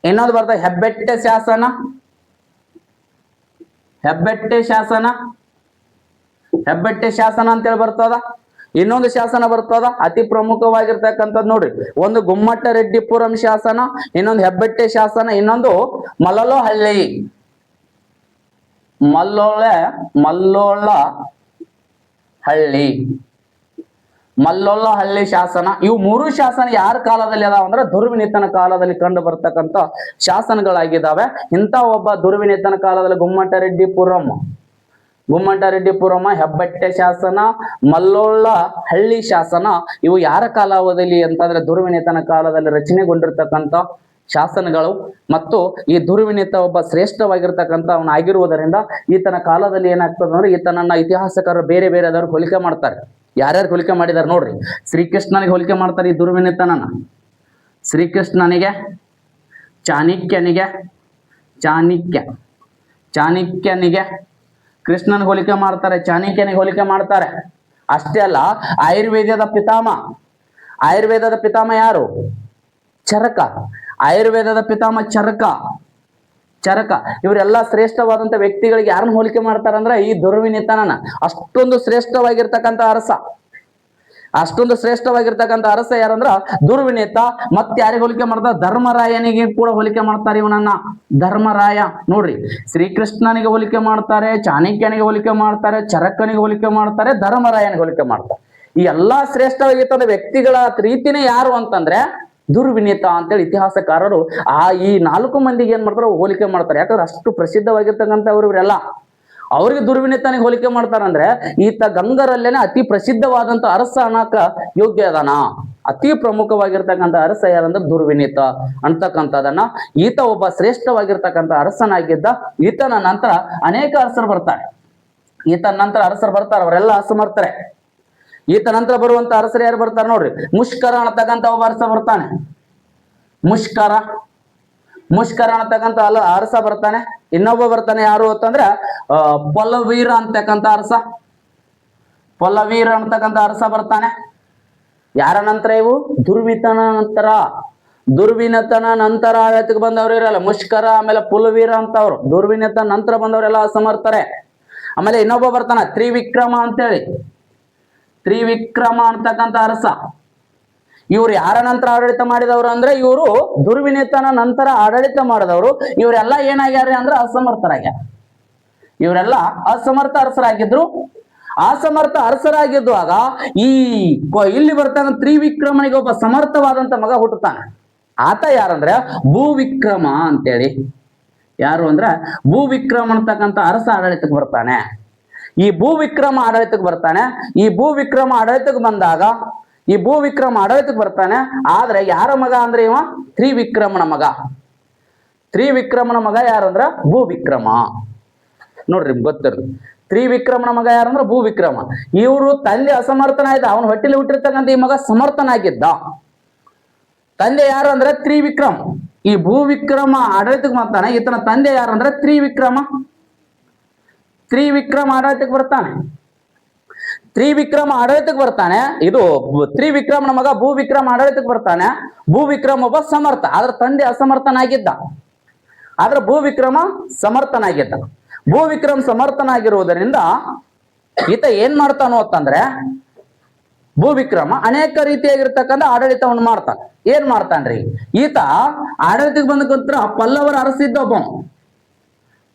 ಇನ್ನೊಂದು ಬರ್ತದೆ ಹೆಬ್ಬೆಟ್ಟೆ ಶಾಸನ ಅಂತೇಳಿ ಬರ್ತದ. ಇನ್ನೊಂದು ಶಾಸನ ಬರ್ತದ ಅತಿ ಪ್ರಮುಖವಾಗಿರ್ತಕ್ಕಂಥದ್ದು ನೋಡ್ರಿ. ಒಂದು ಗುಮ್ಮಟ್ಟ ರೆಡ್ಡಿಪುರಂ ಶಾಸನ, ಇನ್ನೊಂದು ಹೆಬ್ಬೆಟ್ಟೆ ಶಾಸನ, ಇನ್ನೊಂದು ಮಲ್ಲೊಳ್ಳಹಳ್ಳಿ ಶಾಸನ. ಇವು ಮೂರು ಶಾಸನ ಯಾರ ಕಾಲದಲ್ಲಿ ಅದಾವ ಅಂದ್ರೆ ದುರ್ವಿನೀತನ ಕಾಲದಲ್ಲಿ ಕಂಡು ಬರ್ತಕ್ಕಂಥ ಶಾಸನಗಳಾಗಿದ್ದಾವೆ. ಇಂಥ ಒಬ್ಬ ದುರ್ವಿನೀತನ ಕಾಲದಲ್ಲಿ ಗುಮ್ಮಟ್ಟ ರೆಡ್ಡಿಪುರಂ, ಹೆಬ್ಬೆಟ್ಟೆ ಶಾಸನ, ಮಲ್ಲೊಳ್ಳಹಳ್ಳಿ ಶಾಸನ ಇವು ಯಾರ ಕಾಲಾವಧಿಯಲ್ಲಿ ಅಂತಂದ್ರೆ ದುರ್ವಿನೀತನ ಕಾಲದಲ್ಲಿ ರಚನೆಗೊಂಡಿರ್ತಕ್ಕಂಥ ಶಾಸನಗಳು. ಮತ್ತು ಈ ದುರ್ವಿನೀತ ಒಬ್ಬ ಶ್ರೇಷ್ಠವಾಗಿರ್ತಕ್ಕಂಥ ಅವನಾಗಿರುವುದರಿಂದ ಈತನ ಕಾಲದಲ್ಲಿ ಏನಾಗ್ತದೆ ಅಂದ್ರೆ ಈತನನ್ನ ಇತಿಹಾಸಕಾರರು ಬೇರೆ ಬೇರೆದವ್ರು ಹೋಲಿಕೆ ಮಾಡ್ತಾರೆ. ಯಾರ್ಯಾರು ಹೋಲಿಕೆ ಮಾಡಿದಾರೆ ನೋಡ್ರಿ. ಶ್ರೀಕೃಷ್ಣನಿಗೆ ಹೋಲಿಕೆ ಮಾಡ್ತಾರೆ ಈ ದುರ್ವಿನೀತನನ್ನ. ಶ್ರೀಕೃಷ್ಣನಿಗೆ, ಚಾಣಕ್ಯನಿಗೆ ಕೃಷ್ಣನಿಗೆ ಹೋಲಿಕೆ ಮಾಡ್ತಾರೆ, ಚಾಣಕ್ಯನಿಗೆ ಹೋಲಿಕೆ ಮಾಡ್ತಾರೆ. ಅಷ್ಟೇ ಅಲ್ಲ, ಆಯುರ್ವೇದದ ಪಿತಾಮಹ ಯಾರು? ಚರಕ. ಆಯುರ್ವೇದದ ಪಿತಾಮಹ ಚರಕ. ಇವರೆಲ್ಲ ಶ್ರೇಷ್ಠವಾದಂತ ವ್ಯಕ್ತಿಗಳಿಗೆ ಯಾರನ್ನ ಹೋಲಿಕೆ ಮಾಡ್ತಾರಂದ್ರೆ ಈ ದುರ್ವಿನೀತನನ್ನ. ಅಷ್ಟೊಂದು ಶ್ರೇಷ್ಠವಾಗಿರ್ತಕ್ಕಂಥ ಅರಸ ಯಾರಂದ್ರ ದುರ್ವಿನೀತ. ಮತ್ತೆ ಯಾರಿಗೆ ಹೋಲಿಕೆ ಮಾಡ್ತಾರೆ? ಧರ್ಮರಾಯನಿಗೆ ಕೂಡ ಹೋಲಿಕೆ ಮಾಡ್ತಾರೆ ಇವನನ್ನ. ಧರ್ಮರಾಯ ನೋಡ್ರಿ, ಶ್ರೀಕೃಷ್ಣನಿಗೆ ಹೋಲಿಕೆ ಮಾಡ್ತಾರೆ, ಚಾಣಕ್ಯನಿಗೆ ಹೋಲಿಕೆ ಮಾಡ್ತಾರೆ, ಚರಕನಿಗೆ ಹೋಲಿಕೆ ಮಾಡ್ತಾರೆ, ಧರ್ಮರಾಯನಿಗೆ ಹೋಲಿಕೆ ಮಾಡ್ತಾರೆ. ಈ ಎಲ್ಲಾ ಶ್ರೇಷ್ಠವಾಗಿರ್ತಕ್ಕಂಥ ವ್ಯಕ್ತಿಗಳ ರೀತಿನೇ ಯಾರು ಅಂತಂದ್ರೆ ದುರ್ವಿನೀತ ಅಂತೇಳಿ ಇತಿಹಾಸಕಾರರು ಈ 4 ಮಂದಿಗೆ ಏನ್ ಮಾಡ್ತಾರೆ? ಹೋಲಿಕೆ ಮಾಡ್ತಾರೆ. ಯಾಕಂದ್ರೆ ಅಷ್ಟು ಪ್ರಸಿದ್ಧವಾಗಿರ್ತಕ್ಕಂಥವ್ರು ಇವರೆಲ್ಲ. ಅವ್ರಿಗೆ ದುರ್ವಿನೀತನಿಗೆ ಹೋಲಿಕೆ ಮಾಡ್ತಾರಂದ್ರೆ ಈತ ಗಂಗರಲ್ಲೇನೆ ಅತಿ ಪ್ರಸಿದ್ಧವಾದಂತ ಅರಸ ಅನ್ನಕ ಯೋಗ್ಯ ಅದಾನ. ಅತಿ ಪ್ರಮುಖವಾಗಿರ್ತಕ್ಕಂಥ ಅರಸ ಯಾರಂದ್ರೆ ದುರ್ವಿನೀತ ಅಂತಕ್ಕಂಥದನ್ನ. ಈತ ಒಬ್ಬ ಶ್ರೇಷ್ಠವಾಗಿರ್ತಕ್ಕಂಥ ಅರಸನಾಗಿದ್ದ. ಈತನ ನಂತರ ಅನೇಕ ಅರಸರು ಬರ್ತಾರೆ. ಅವರೆಲ್ಲ ಅಸಮರ್ಥರೆ. ಈತ ನಂತರ ಬರುವಂತ ಅರಸರು ಯಾರು ಬರ್ತಾರೆ ನೋಡ್ರಿ. ಮುಷ್ಕರ ಅನ್ನತಕ್ಕಂಥ ಒಬ್ಬ ಅರಸ ಬರ್ತಾನೆ. ಮುಷ್ಕರ ಅನ್ನತಕ್ಕಂಥ ಅರಸ ಬರ್ತಾನೆ. ಇನ್ನೊಬ್ಬ ಬರ್ತಾನೆ ಯಾರು ಅಂತಂದ್ರೆ ಪೊಲವೀರ ಅಂತಕ್ಕಂಥ ಅರಸ ಬರ್ತಾನೆ. ಯಾರ ನಂತರ? ಇವು ದುರ್ವಿನೀತನ ನಂತರ ಆಡಳಿತಕ್ಕೆ ಬಂದವ್ರು ಇರಲ್ಲ. ಮುಷ್ಕರ ಆಮೇಲೆ ಪುಲವೀರ ಅಂತವ್ರು. ದುರ್ವಿನೀತನ ನಂತರ ಬಂದವರೆಲ್ಲ ಅಸಮರ್ಥರೆ. ಆಮೇಲೆ ಇನ್ನೊಬ್ಬ ಬರ್ತಾನ ತ್ರಿವಿಕ್ರಮ ಅಂತೇಳಿ. ತ್ರಿವಿಕ್ರಮ ಅಂತಕ್ಕಂಥ ಅರಸ. ಇವ್ರು ಯಾರ ನಂತರ ಆಡಳಿತ ಮಾಡಿದವರು ಅಂದ್ರೆ ಇವರು ದುರ್ವಿನೀತನ ನಂತರ ಆಡಳಿತ ಮಾಡಿದವರು. ಇವರೆಲ್ಲ ಏನಾಗ್ಯಾರ ಅಂದ್ರೆ ಅಸಮರ್ಥರಾಗ್ಯಾರ. ಇವರೆಲ್ಲ ಅಸಮರ್ಥ ಅರಸರಾಗಿದ್ರು. ಅಸಮರ್ಥ ಅರಸರಾಗಿದ್ದಾಗ ಇಲ್ಲಿ ಬರ್ತಾನ ತ್ರಿವಿಕ್ರಮನಿಗೆ ಒಬ್ಬ ಸಮರ್ಥವಾದಂತ ಮಗ ಹುಟ್ಟುತ್ತಾನೆ. ಆತ ಯಾರಂದ್ರೆ ಭೂವಿಕ್ರಮ ಅಂತೇಳಿ. ಯಾರು ಅಂದ್ರೆ ಭೂವಿಕ್ರಮ ಅಂತಕ್ಕಂಥ ಅರಸ ಆಡಳಿತಕ್ಕೆ ಬರ್ತಾನೆ. ಈ ಭೂವಿಕ್ರಮ ಆಡಳಿತಕ್ಕೆ ಬರ್ತಾನೆ. ಆದ್ರೆ ಯಾರ ಮಗ ಅಂದ್ರೆ ಇವ ತ್ರಿವಿಕ್ರಮನ ಮಗ ಯಾರಂದ್ರ ಭೂವಿಕ್ರಮ. ನೋಡ್ರಿ ಗೊತ್ತಿರ್ಲಿ, ತ್ರಿವಿಕ್ರಮನ ಮಗ ಯಾರಂದ್ರ ಭೂವಿಕ್ರಮ. ಇವರು ತಂದೆ ಅಸಮರ್ಥನಾಗಿದ್ದ. ಅವನ ಹೊಟ್ಟೆಲಿ ಹುಟ್ಟಿರ್ತಕ್ಕಂಥ ಈ ಮಗ ಸಮರ್ಥನಾಗಿದ್ದ. ತಂದೆ ಯಾರು ಅಂದ್ರೆ ತ್ರಿವಿಕ್ರಮ. ಈ ಭೂವಿಕ್ರಮ ಆಡಳಿತಕ್ಕೆ ಬರ್ತಾನೆ. ಈತನ ತಂದೆ ಯಾರಂದ್ರೆ ತ್ರಿವಿಕ್ರಮ ಆಡಳಿತಕ್ಕೆ ಬರ್ತಾನೆ. ಇದು ತ್ರಿವಿಕ್ರಮನ ಮಗ ಭೂವಿಕ್ರಮ ಆಡಳಿತಕ್ಕೆ ಬರ್ತಾನೆ. ಭೂವಿಕ್ರಮ ಒಬ್ಬ ಸಮರ್ಥ. ಆದ್ರ ತಂದೆ ಅಸಮರ್ಥನಾಗಿದ್ದ. ಆದ್ರೆ ಭೂವಿಕ್ರಮ ಸಮರ್ಥನಾಗಿರುವುದರಿಂದ ಈತ ಏನ್ ಮಾಡ್ತಾನೋ ಅಂತಂದ್ರೆ ಭೂವಿಕ್ರಮ ಅನೇಕ ರೀತಿಯಾಗಿರ್ತಕ್ಕಂಥ ಆಡಳಿತವನ್ನು ಮಾಡ್ತಾನೆ. ಏನ್ ಮಾಡ್ತಾನ್ರಿ ಈತ? ಆಡಳಿತಕ್ಕೆ ಬಂದ ನಂತರ ಪಲ್ಲವರ ಅರಸ ಇದ್ದ ಒಬ್ಬ.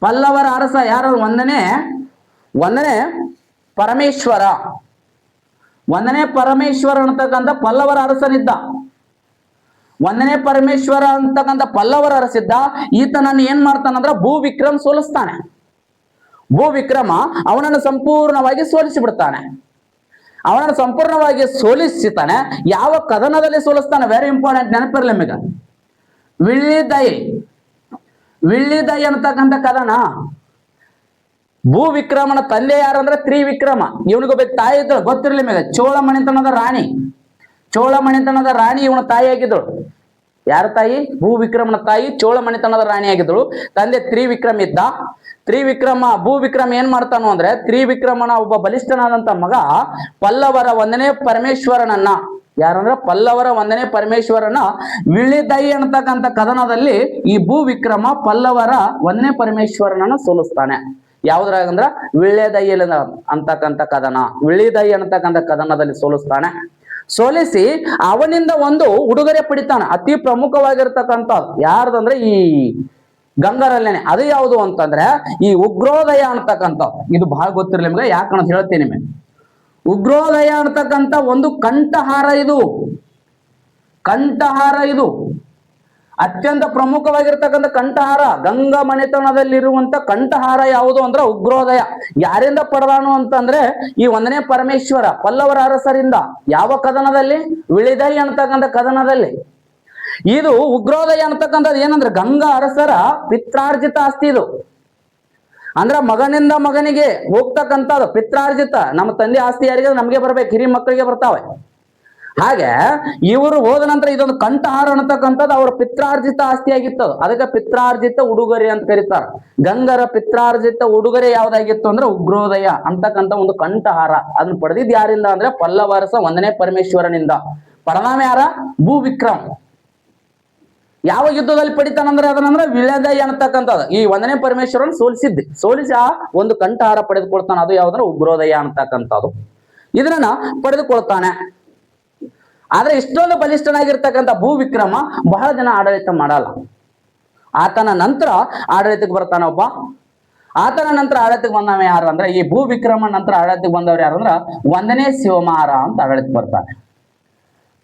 ಪಲ್ಲವರ ಅರಸ ಯಾರು? ಒಂದನೇ ಪರಮೇಶ್ವರ ಅಂತಕ್ಕಂಥ ಪಲ್ಲವರ ಅರಸನಿದ್ದ. ಈತನನ್ನು ಏನ್ ಮಾಡ್ತಾನಂದ್ರ ಭೂವಿಕ್ರಮ್ ಸೋಲಿಸ್ತಾನೆ. ಭೂ ವಿಕ್ರಮ ಅವನನ್ನು ಸಂಪೂರ್ಣವಾಗಿ ಸೋಲಿಸಿ ಬಿಡ್ತಾನೆ. ಅವನನ್ನು ಸಂಪೂರ್ಣವಾಗಿ ಸೋಲಿಸ್ತಾನೆ. ಯಾವ ಕದನದಲ್ಲಿ ಸೋಲಿಸ್ತಾನೆ? ವೆರಿ ಇಂಪಾರ್ಟೆಂಟ್, ನೆನಪಿರ್ಲಿ ನಿಮಗೆ. ವಿಳ್ಳಿದೈ ಅಂತಕ್ಕಂಥ ಕದನ. ಭೂ ವಿಕ್ರಮನ ತಂದೆ ಯಾರಂದ್ರೆ ತ್ರಿವಿಕ್ರಮ. ಇವನಿಗೊಬ್ಬ ತಾಯಿ ಇದ್ದಳು, ಗೊತ್ತಿರ್ಲಿ ನಿಮಗೆ, ಚೋಳ ಮಣಿತನದ ರಾಣಿ ಇವನ ತಾಯಿ ಆಗಿದ್ದಳು. ಯಾರ ತಾಯಿ? ಭೂ ವಿಕ್ರಮನ ತಾಯಿ ಚೋಳ ಮಣಿತನದ ರಾಣಿ ಆಗಿದ್ದಳು. ತಂದೆ ತ್ರಿವಿಕ್ರಮ ಇದ್ದ. ಭೂ ವಿಕ್ರಮ ಏನ್ ಮಾಡ್ತಾನು ಅಂದ್ರೆ, ತ್ರಿವಿಕ್ರಮನ ಒಬ್ಬ ಬಲಿಷ್ಠನಾದಂತ ಮಗ ಪಲ್ಲವರ 1ನೇ ಪರಮೇಶ್ವರನನ್ನ, ಯಾರಂದ್ರ ಪಲ್ಲವರ 1ನೇ ಪರಮೇಶ್ವರನ ವಿಳ್ಳಿದೈ ಅಂತಕ್ಕಂಥ ಕದನದಲ್ಲಿ ಈ ಭೂ ವಿಕ್ರಮ ಪಲ್ಲವರ 1ನೇ ಪರಮೇಶ್ವರನನ್ನ ಸೋಲಿಸ್ತಾನೆ. ಯಾವ್ದ್ರಾಗಂದ್ರ ವಿಳ್ಳೆದೈಯಲ್ಲಿ ಅಂತಕ್ಕಂಥ ಕದನದಲ್ಲಿ ಸೋಲಿಸ್ತಾನೆ. ಸೋಲಿಸಿ ಅವನಿಂದ ಒಂದು ಉಡುಗೊರೆ ಪಡಿತಾನೆ, ಅತಿ ಪ್ರಮುಖವಾಗಿರ್ತಕ್ಕಂಥ. ಯಾರ್ದಂದ್ರೆ ಈ ಗಂಗರಲ್ಲೇನೆ. ಅದು ಯಾವುದು ಅಂತಂದ್ರೆ ಈ ಉಗ್ರೋದಯ ಅಂತಕ್ಕಂಥ. ಇದು ಬಹಳ ಗೊತ್ತಿರಲಿ ನಿಮ್ಗೆ, ಯಾಕಂತ ಹೇಳ್ತೀನಿ ನಿಮಗೆ. ಉಗ್ರೋದಯ ಅಂತಕ್ಕಂಥ ಒಂದು ಕಂಠಹಾರ. ಇದು ಅತ್ಯಂತ ಪ್ರಮುಖವಾಗಿರ್ತಕ್ಕಂಥ ಕಂಠಹಾರ. ಗಂಗಾ ಮನೆತನದಲ್ಲಿರುವಂತ ಕಂಠಹಾರ ಯಾವುದು ಅಂದ್ರೆ ಉಗ್ರೋದಯ. ಯಾರಿಂದ ಪಡೆದಾನು ಅಂತಂದ್ರೆ ಈ 1ನೇ ಪರಮೇಶ್ವರ ಪಲ್ಲವರ ಅರಸರಿಂದ. ಯಾವ ಕದನದಲ್ಲಿ? ವಿಳಿದೈ ಅಂತಕ್ಕಂಥ ಕದನದಲ್ಲಿ. ಇದು ಉಗ್ರೋದಯ ಅಂತಕ್ಕಂಥದ್ದು ಏನಂದ್ರೆ ಗಂಗಾ ಅರಸರ ಪಿತ್ರಾರ್ಜಿತ ಆಸ್ತಿ. ಇದು ಅಂದ್ರ ಮಗನಿಂದ ಮಗನಿಗೆ ಹೋಗ್ತಕ್ಕಂಥದ್ದು ಪಿತ್ರಾರ್ಜಿತ. ನಮ್ಮ ತಂದೆ ಆಸ್ತಿ ಯಾರಿಗೆ? ನಮ್ಗೆ ಬರ್ಬೇಕು, ಹಿರಿಯ ಮಕ್ಕಳಿಗೆ ಬರ್ತಾವೆ. ಹಾಗೆ ಇವರು ಹೋದ ನಂತರ ಇದೊಂದು ಕಂಠಹಾರ ಅನ್ನತಕ್ಕಂಥದ್ದು ಅವರ ಪಿತ್ರಾರ್ಜಿತ ಆಸ್ತಿ ಆಗಿತ್ತು. ಅದಕ್ಕೆ ಪಿತ್ರಾರ್ಜಿತ ಉಡುಗೊರೆ ಅಂತ ಕರೀತಾರೆ. ಗಂಗರ ಪಿತ್ರಾರ್ಜಿತ ಉಡುಗೊರೆ ಯಾವ್ದಾಗಿತ್ತು ಅಂದ್ರೆ ಉಗ್ರೋದಯ ಅಂತಕ್ಕಂಥ ಒಂದು ಕಂಠಹಾರ. ಅದನ್ನ ಪಡೆದಿದ್ ಯಾರಿಂದ ಅಂದ್ರೆ ಪಲ್ಲವ ಅರಸ 1ನೇ ಪರಮೇಶ್ವರನಿಂದ. ಪರನಾಮ ಯಾರ? ಭೂ ವಿಕ್ರಮ್. ಯಾವ ಯುದ್ಧದಲ್ಲಿ ಪಡಿತಾನಂದ್ರೆ ಅದನ್ನಂದ್ರೆ ವಿಳ್ಳೆದೈ ಅನ್ನತಕ್ಕಂಥದ್ದು. ಈ 1ನೇ ಪರಮೇಶ್ವರನ್ ಸೋಲಿಸಿ ಆ ಒಂದು ಕಂಠಹಾರ ಪಡೆದುಕೊಳ್ತಾನೆ. ಅದು ಯಾವ್ದಂದ್ರೆ ಉಗ್ರೋದಯ ಅಂತಕ್ಕಂಥದ್ದು. ಇದನ್ನ ಪಡೆದುಕೊಳ್ತಾನೆ. ಆದ್ರೆ ಇಷ್ಟೊಂದು ಬಲಿಷ್ಠನಾಗಿರ್ತಕ್ಕಂಥ ಭೂ ವಿಕ್ರಮ ಬಹಳ ದಿನ ಆಡಳಿತ ಮಾಡಲ್ಲ. ಆತನ ನಂತರ ಆಡಳಿತಕ್ಕೆ ಬರ್ತಾನ ಒಬ್ಬ. ಆತನ ನಂತರ ಆಡಳಿತಕ್ಕೆ ಬಂದವ ಯಾರು ಅಂದ್ರೆ, ಈ ಭೂ ವಿಕ್ರಮ ನಂತರ ಆಡಳಿತಕ್ಕೆ ಬಂದವ್ರು ಯಾರು ಅಂದ್ರೆ 1ನೇ ಶಿವಮಾರ ಅಂತ ಆಡಳಿತಕ್ಕೆ ಬರ್ತಾನೆ.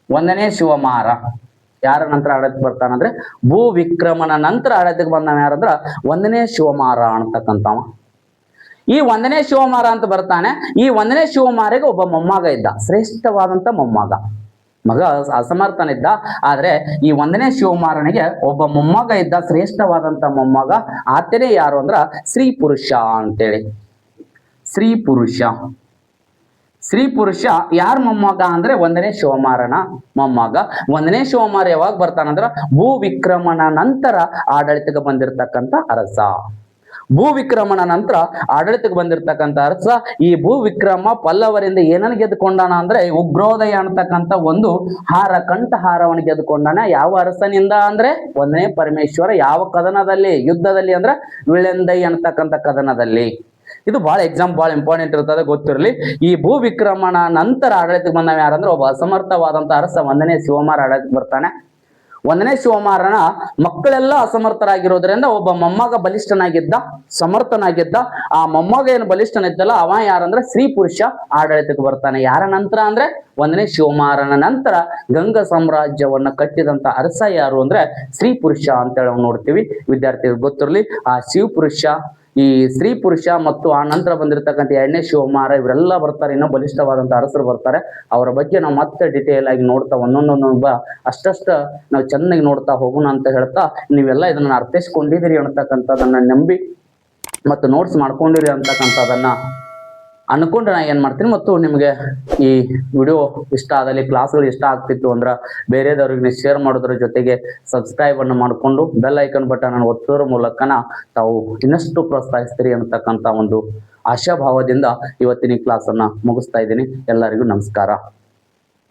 1ನೇ ಶಿವಮಾರ ಯಾರ ನಂತರ ಆಡಳಿತಕ್ಕೆ ಬರ್ತಾನಂದ್ರೆ, ಭೂ ವಿಕ್ರಮನ ನಂತರ ಆಡಳಿತಕ್ಕೆ ಬಂದವ ಯಾರಂದ್ರ 1ನೇ ಶಿವಮಾರ ಅಂತಕ್ಕಂಥವ. ಈ 1ನೇ ಶಿವಮಾರ ಅಂತ ಬರ್ತಾನೆ. ಈ 1ನೇ ಶಿವಮಾರಿಗೆ ಒಬ್ಬ ಮೊಮ್ಮಗ ಇದ್ದ, ಶ್ರೇಷ್ಠವಾದಂತ ಮೊಮ್ಮಗ. ಮಗ ಅಸಮರ್ಥನಿದ್ದ, ಆದ್ರೆ ಈ 1ನೇ ಶಿವಮಾರನಿಗೆ ಒಬ್ಬ ಮೊಮ್ಮಗ ಇದ್ದ, ಶ್ರೇಷ್ಠವಾದಂತ ಮೊಮ್ಮಗ. ಆತನೇ ಯಾರು ಅಂದ್ರ ಸ್ತ್ರೀ ಪುರುಷ ಅಂತೇಳಿ. ಸ್ತ್ರೀ ಪುರುಷ ಯಾರ ಮೊಮ್ಮಗ ಅಂದ್ರೆ 1ನೇ ಶಿವಮಾರನ ಮೊಮ್ಮಗ. 1ನೇ ಶಿವಮಾರ ಯಾವಾಗ ಬರ್ತಾನಂದ್ರ ಭೂ ವಿಕ್ರಮನ ನಂತರ ಆಡಳಿತಕ್ಕೆ ಬಂದಿರತಕ್ಕಂತ ಅರಸ. ಭೂ ವಿಕ್ರಮನ ನಂತರ ಆಡಳಿತಕ್ಕೆ ಬಂದಿರತಕ್ಕಂತ ಅರಸ. ಈ ಭೂ ವಿಕ್ರಮ ಪಲ್ಲವರಿಂದ ಏನನ್ನು ಗೆದ್ದುಕೊಂಡಾನ ಅಂದ್ರೆ ಉಗ್ರೋದಯ ಅಂತಕ್ಕಂಥ ಒಂದು ಹಾರ, ಕಂಠಹಾರವನ್ನು ಗೆದ್ದುಕೊಂಡಾನ. ಯಾವ ಅರಸನಿಂದ ಅಂದ್ರೆ 1ನೇ ಪರಮೇಶ್ವರ. ಯಾವ ಕದನದಲ್ಲಿ? ಯುದ್ಧದಲ್ಲಿ ಅಂದ್ರೆ ವಿಳ್ಳೆದೈ ಅಂತಕ್ಕಂಥ ಕದನದಲ್ಲಿ. ಇದು ಬಹಳ ಬಹಳ ಇಂಪಾರ್ಟೆಂಟ್ ಇರ್ತದೆ, ಗೊತ್ತಿರಲಿ. ಈ ಭೂ ವಿಕ್ರಮನ ನಂತರ ಆಡಳಿತಕ್ಕೆ ಬಂದವ ಯಾರಂದ್ರೆ ಒಬ್ಬ ಅಸಮರ್ಥವಾದಂತ ಅರಸ 1ನೇ ಶಿವಮಾರ ಆಡಳಿತಕ್ಕೆ ಬರ್ತಾನೆ. 1ನೇ ಶಿವಮಾರನ ಮಕ್ಕಳೆಲ್ಲ ಅಸಮರ್ಥರಾಗಿರೋದ್ರಿಂದ ಒಬ್ಬ ಮೊಮ್ಮಗ ಬಲಿಷ್ಠನಾಗಿದ್ದ, ಸಮರ್ಥನಾಗಿದ್ದ. ಆ ಮೊಮ್ಮಗ ಏನು ಬಲಿಷ್ಠನಿದ್ದಲ್ಲ ಅವ ಯಾರಂದ್ರೆ ಸ್ತ್ರೀ ಪುರುಷ ಆಡಳಿತಕ್ಕೆ ಬರ್ತಾನೆ. ಯಾರ ನಂತರ ಅಂದ್ರೆ 1ನೇ ಶಿವಮಾರನ ನಂತರ ಗಂಗಾ ಸಾಮ್ರಾಜ್ಯವನ್ನ ಕಟ್ಟಿದಂತ ಅರಸ ಯಾರು ಅಂದ್ರೆ ಸ್ತ್ರೀ ಪುರುಷ ಅಂತೇಳಿ ನಾವು ನೋಡ್ತೀವಿ. ವಿದ್ಯಾರ್ಥಿಗಳು ಗೊತ್ತಿರಲಿ, ಆ ಶಿವಪುರುಷ, ಈ ಸ್ತ್ರೀ ಪುರುಷ ಮತ್ತು ಆ ನಂತರ ಬಂದಿರತಕ್ಕಂಥ 2ನೇ ಶಿವಮಾರ ಇವರೆಲ್ಲ ಬರ್ತಾರೆ. ಇನ್ನೂ ಬಲಿಷ್ಠವಾದಂತ ಅರಸರು ಬರ್ತಾರೆ. ಅವರ ಬಗ್ಗೆ ನಾವು ಮತ್ತೆ ಡಿಟೇಲ್ ಆಗಿ ನೋಡ್ತಾ ಒಂದೊಂದೊಂದೊಬ್ಬ ಅಷ್ಟಷ್ಟ ನಾವು ಚೆನ್ನಾಗಿ ನೋಡ್ತಾ ಹೋಗೋಣ ಅಂತ ಹೇಳ್ತಾ, ನೀವೆಲ್ಲ ಇದನ್ನ ಅರ್ಥೈಸ್ಕೊಂಡಿದ್ದೀರಿ ಅಂತಕ್ಕಂಥದನ್ನ ನಂಬಿ ಮತ್ತು ನೋಟ್ಸ್ ಮಾಡ್ಕೊಂಡಿರಿ ಅಂತಕ್ಕಂಥದನ್ನ ಅನ್ಕೊಂಡು ನಾ ಏನ್ ಮಾಡ್ತೀನಿ, ಮತ್ತು ನಿಮಗೆ ಈ ವಿಡಿಯೋ ಇಷ್ಟ ಆದಲ್ಲಿ, ಕ್ಲಾಸ್ಗಳು ಇಷ್ಟ ಆಗ್ತಿತ್ತು ಅಂದ್ರೆ ಬೇರೆದವ್ರಿಗೆ ಶೇರ್ ಮಾಡೋದ್ರ ಜೊತೆಗೆ ಸಬ್ಸ್ಕ್ರೈಬ್ ಅನ್ನು ಮಾಡಿಕೊಂಡು ಬೆಲ್ ಐಕನ್ ಬಟನ್ ಅನ್ನು ಒತ್ತೋದ್ರ ಮೂಲಕನ ತಾವು ಇನ್ನಷ್ಟು ಪ್ರೋತ್ಸಾಹಿಸ್ತೀರಿ ಅಂತಕ್ಕಂಥ ಒಂದು ಆಶಾಭಾವದಿಂದ ಇವತ್ತಿನ ಕ್ಲಾಸ್ ಅನ್ನ ಮುಗಿಸ್ತಾ ಇದ್ದೀನಿ. ಎಲ್ಲರಿಗೂ ನಮಸ್ಕಾರ.